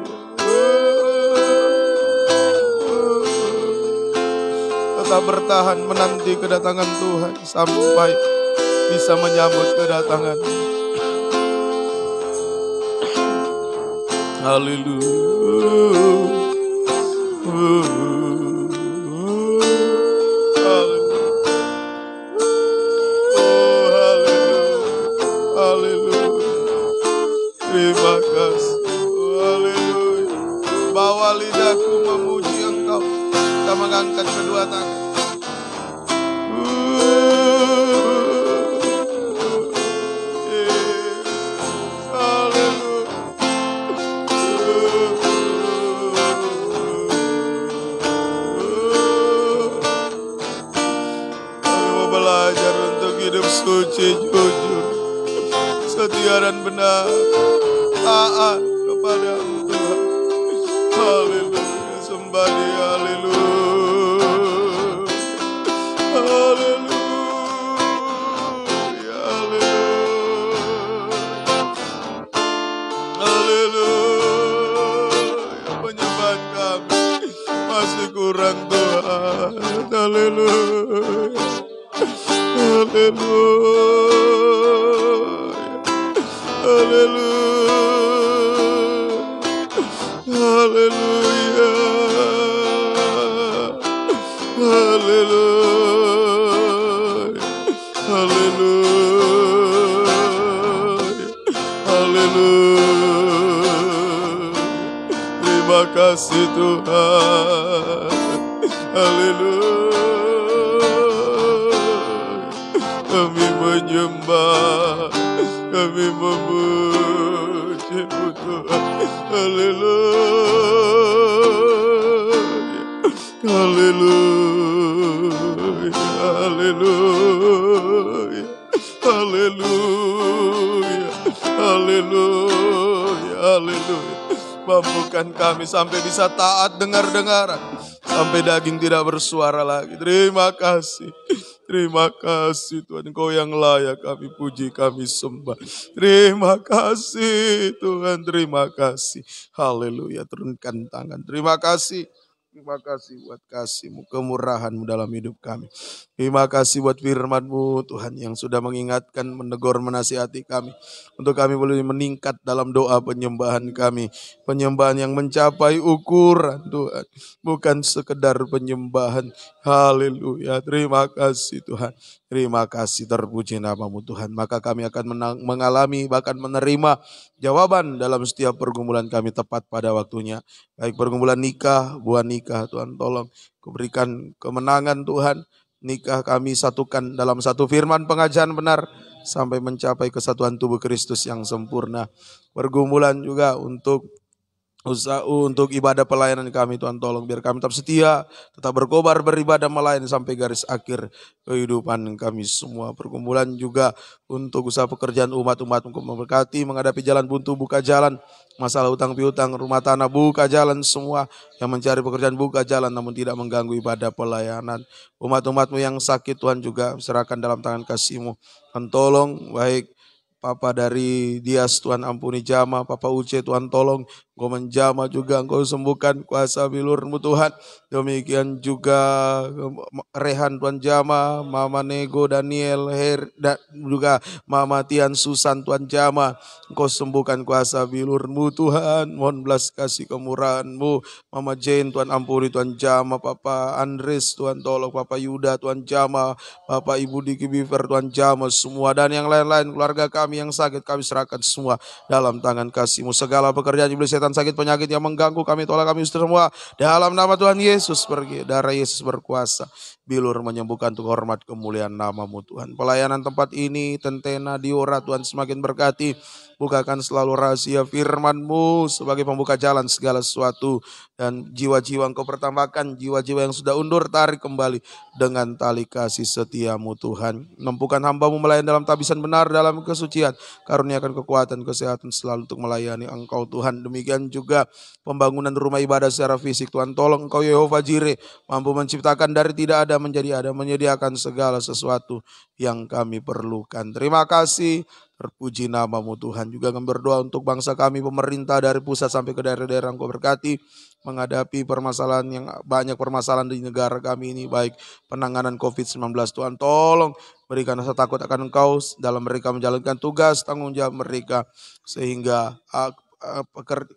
Tetap bertahan menanti kedatangan Tuhan sampai bisa menyambut kedatangan. Haleluya. Terima kasih. Haleluya. Bawa lidahku memuji Engkau. Kita mengangkat kedua tangan. Suci, jujur, setia dan benar, taat kepada-Mu Tuhan. Haleluya, sembah Dia, haleluya, haleluya, haleluya, haleluya. Penyembahan kami masih kurang Tuhan, haleluya. Haleluya. Haleluya. Haleluya. Haleluya. kasih Tuhan. Haleluya. Kami menyembah, kami memuji-Mu Tuhan. Haleluya. Haleluya. Haleluya. Haleluya. Haleluya. Haleluya. Mampukan kami sampai bisa taat dengar-dengaran, sampai daging tidak bersuara lagi. Terima kasih. Terima kasih Tuhan, Engkau yang layak kami puji, kami sembah. Terima kasih Tuhan, terima kasih. Haleluya, turunkan tangan. Terima kasih. Terima kasih buat kasih-Mu, kemurahan-Mu dalam hidup kami. Terima kasih buat firman-Mu Tuhan yang sudah mengingatkan, menegur, menasihati kami. Untuk kami boleh meningkat dalam doa penyembahan kami. Penyembahan yang mencapai ukuran Tuhan. Bukan sekedar penyembahan. Haleluya. Terima kasih Tuhan. Terima kasih, terpuji nama-Mu Tuhan. Maka kami akan mengalami, bahkan menerima jawaban dalam setiap pergumulan kami tepat pada waktunya. Baik pergumulan nikah, buah nikah, Tuhan tolong kuberikan kemenangan Tuhan. Nikah kami satukan dalam satu firman pengajaran benar sampai mencapai kesatuan tubuh Kristus yang sempurna. Pergumulan juga untuk usaha, untuk ibadah pelayanan kami, Tuhan tolong biar kami tetap setia, tetap berkobar beribadah melayani sampai garis akhir kehidupan kami semua. Pergumulan juga untuk usaha pekerjaan umat-umat, untuk memberkati, menghadapi jalan buntu, buka jalan. Masalah utang piutang, rumah tanah, buka jalan semua. Yang mencari pekerjaan buka jalan namun tidak mengganggu ibadah pelayanan. Umat-umat-Mu yang sakit Tuhan juga serahkan dalam tangan kasih-Mu. Tuhan tolong, baik Papa dari Dias, Tuhan ampuni jama. Papa Uce, Tuhan tolong Engkau menjama juga, Engkau sembuhkan kuasa bilur-Mu Tuhan. Demikian juga Rehan, Tuhan jama. Mama Nego, Daniel, dan juga Mama Tian, Susan, Tuhan jama. Engkau sembuhkan kuasa bilur-Mu Tuhan. Mohon belas kasih kemurahan-Mu. Mama Jane, Tuhan ampuni, Tuhan jama. Papa Andres, Tuhan tolong. Papa Yuda, Tuhan jama. Papa Ibu Diki Biver, Tuhan jama semua. Dan yang lain-lain, keluarga kami yang sakit, kami serahkan semua dalam tangan kasih-Mu. Segala pekerjaan iblis, setan, sakit, penyakit yang mengganggu kami, tolak kami semua. Dalam nama Tuhan Yesus pergi. Darah Yesus berkuasa. Bilur menyembuhkan untuk hormat kemuliaan nama-Mu Tuhan. Pelayanan tempat ini, Tentena, Diora, Tuhan semakin berkati. Bukakan selalu rahasia firman-Mu sebagai pembuka jalan segala sesuatu. Dan jiwa-jiwa Engkau pertambahkan, jiwa-jiwa yang sudah undur tarik kembali dengan tali kasih setia-Mu Tuhan. Mampukan hamba-Mu melayani dalam tabisan benar, dalam kesucian. Karuniakan kekuatan, kesehatan selalu untuk melayani Engkau Tuhan. Demikian juga pembangunan rumah ibadah secara fisik. Tuhan tolong Engkau Yehova Jireh, mampu menciptakan dari tidak ada menjadi ada, menyediakan segala sesuatu yang kami perlukan. Terima kasih. Terpuji nama-Mu Tuhan. Juga kami berdoa untuk bangsa kami, pemerintah dari pusat sampai ke daerah-daerah Engkau berkati. Menghadapi permasalahan yang banyak, permasalahan di negara kami ini. Baik penanganan COVID-19. Tuhan tolong berikan rasa takut akan Engkau dalam mereka menjalankan tugas, tanggung jawab mereka. Sehingga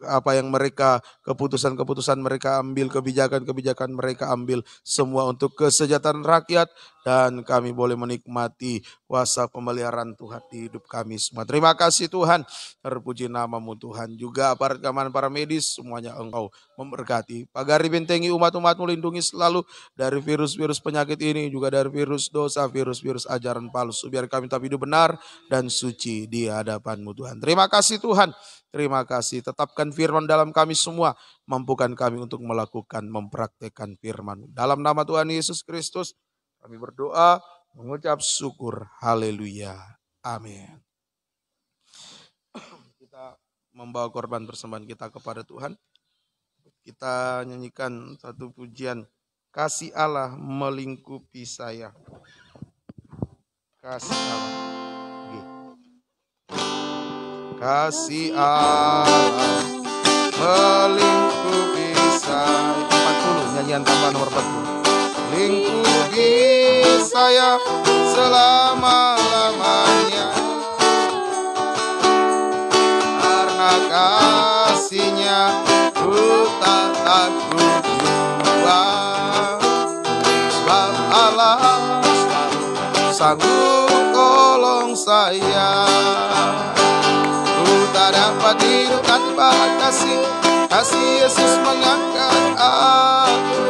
apa yang mereka, keputusan-keputusan mereka ambil, kebijakan-kebijakan mereka ambil, semua untuk kesejahteraan rakyat. Dan kami boleh menikmati kuasa pemeliharaan Tuhan di hidup kami semua. Terima kasih Tuhan. Terpuji nama-Mu Tuhan. Juga aparat keamanan, para medis, semuanya Engkau memberkati. Pagari bentengi umat-umat-Mu, lindungi selalu dari virus-virus penyakit ini. Juga dari virus dosa, virus-virus ajaran palsu. Biar kami tetap hidup benar dan suci di hadapan-Mu Tuhan. Terima kasih Tuhan. Terima kasih. Tetapkan firman dalam kami semua. Mampukan kami untuk melakukan, mempraktekkan firman. Dalam nama Tuhan Yesus Kristus kami berdoa, mengucap syukur. Haleluya. Amin. Kita membawa korban persembahan kita kepada Tuhan. Kita nyanyikan satu pujian. Kasih Allah melingkupi saya. Kasih Allah. Kasih Allah melingkupi saya. 40, nyanyian tambahan nomor 40. Lingkupi saya selama-lamanya, karena kasih-Nya ku tak takut jua. Sebab Allah selalu sanggup tolong saya. Ku tak dapat hidup tanpa kasih kasih Yesus mengangkat aku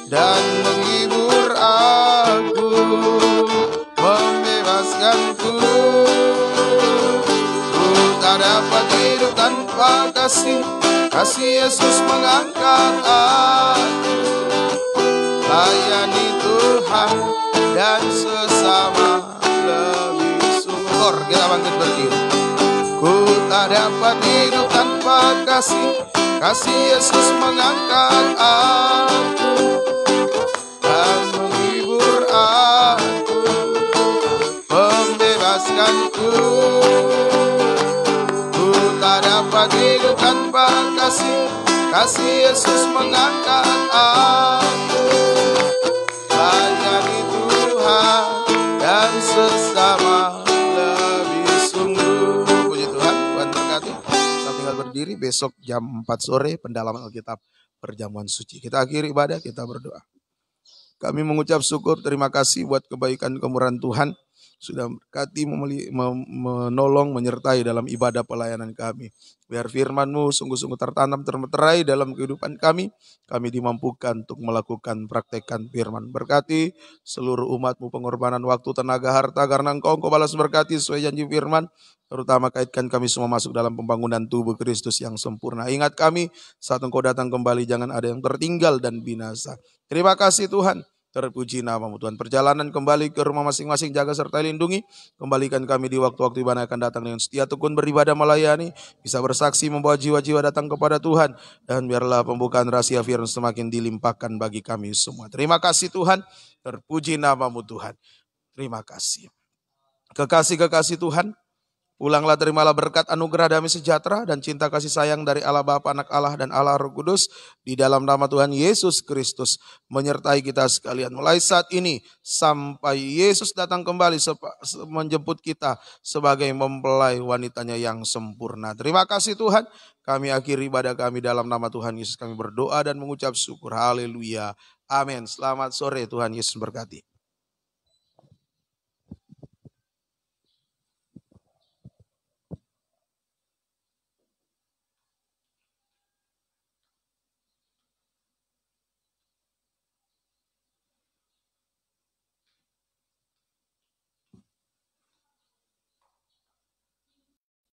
dan menghibur aku, membebaskanku. Ku tak dapat hidup tanpa kasih Yesus mengangkat aku. Layani Tuhan dan sesama lebih syukur. Kita bangkit berdiri. Ku tak dapat hidup tanpa kasih Yesus mengangkat aku dan menghibur aku, membebaskanku. Ku tak dapat hidup tanpa kasih Yesus mengangkat aku. Layani Tuhan dan sesama lebih sungguh. Puji Tuhan, Tuhan berkati. Kita tinggal berdiri, besok jam 4 sore pendalaman Alkitab perjamuan suci. Kita akhiri ibadah, kita berdoa. Kami mengucap syukur, terima kasih buat kebaikan kemurahan Tuhan. Sudah berkati, menolong, menyertai dalam ibadah pelayanan kami. Biar firman-Mu sungguh-sungguh tertanam, termeterai dalam kehidupan kami. Kami dimampukan untuk melakukan praktekan firman. Berkati seluruh umat-Mu, pengorbanan waktu, tenaga, harta, karena Engkau balas berkati sesuai janji firman. Terutama kaitkan kami semua masuk dalam pembangunan tubuh Kristus yang sempurna. Ingat kami saat Engkau datang kembali, jangan ada yang tertinggal dan binasa. Terima kasih Tuhan. Terpuji nama-Mu Tuhan. Perjalanan kembali ke rumah masing-masing, jaga serta lindungi. Kembalikan kami di waktu-waktu ibadah akan datang dengan setia tekun beribadah melayani. Bisa bersaksi membawa jiwa-jiwa datang kepada Tuhan. Dan biarlah pembukaan rahasia firman semakin dilimpahkan bagi kami semua. Terima kasih Tuhan. Terpuji nama-Mu Tuhan. Terima kasih. Kekasih-kekasih Tuhan. Pulanglah, terimalah berkat anugerah damai sejahtera dan cinta kasih sayang dari Allah Bapa, Anak Allah dan Allah Roh Kudus di dalam nama Tuhan Yesus Kristus menyertai kita sekalian mulai saat ini sampai Yesus datang kembali menjemput kita sebagai mempelai wanitanya yang sempurna. Terima kasih Tuhan. Kami akhiri ibadah kami dalam nama Tuhan Yesus. Kami berdoa dan mengucap syukur. Haleluya. Amin. Selamat sore, Tuhan Yesus berkati.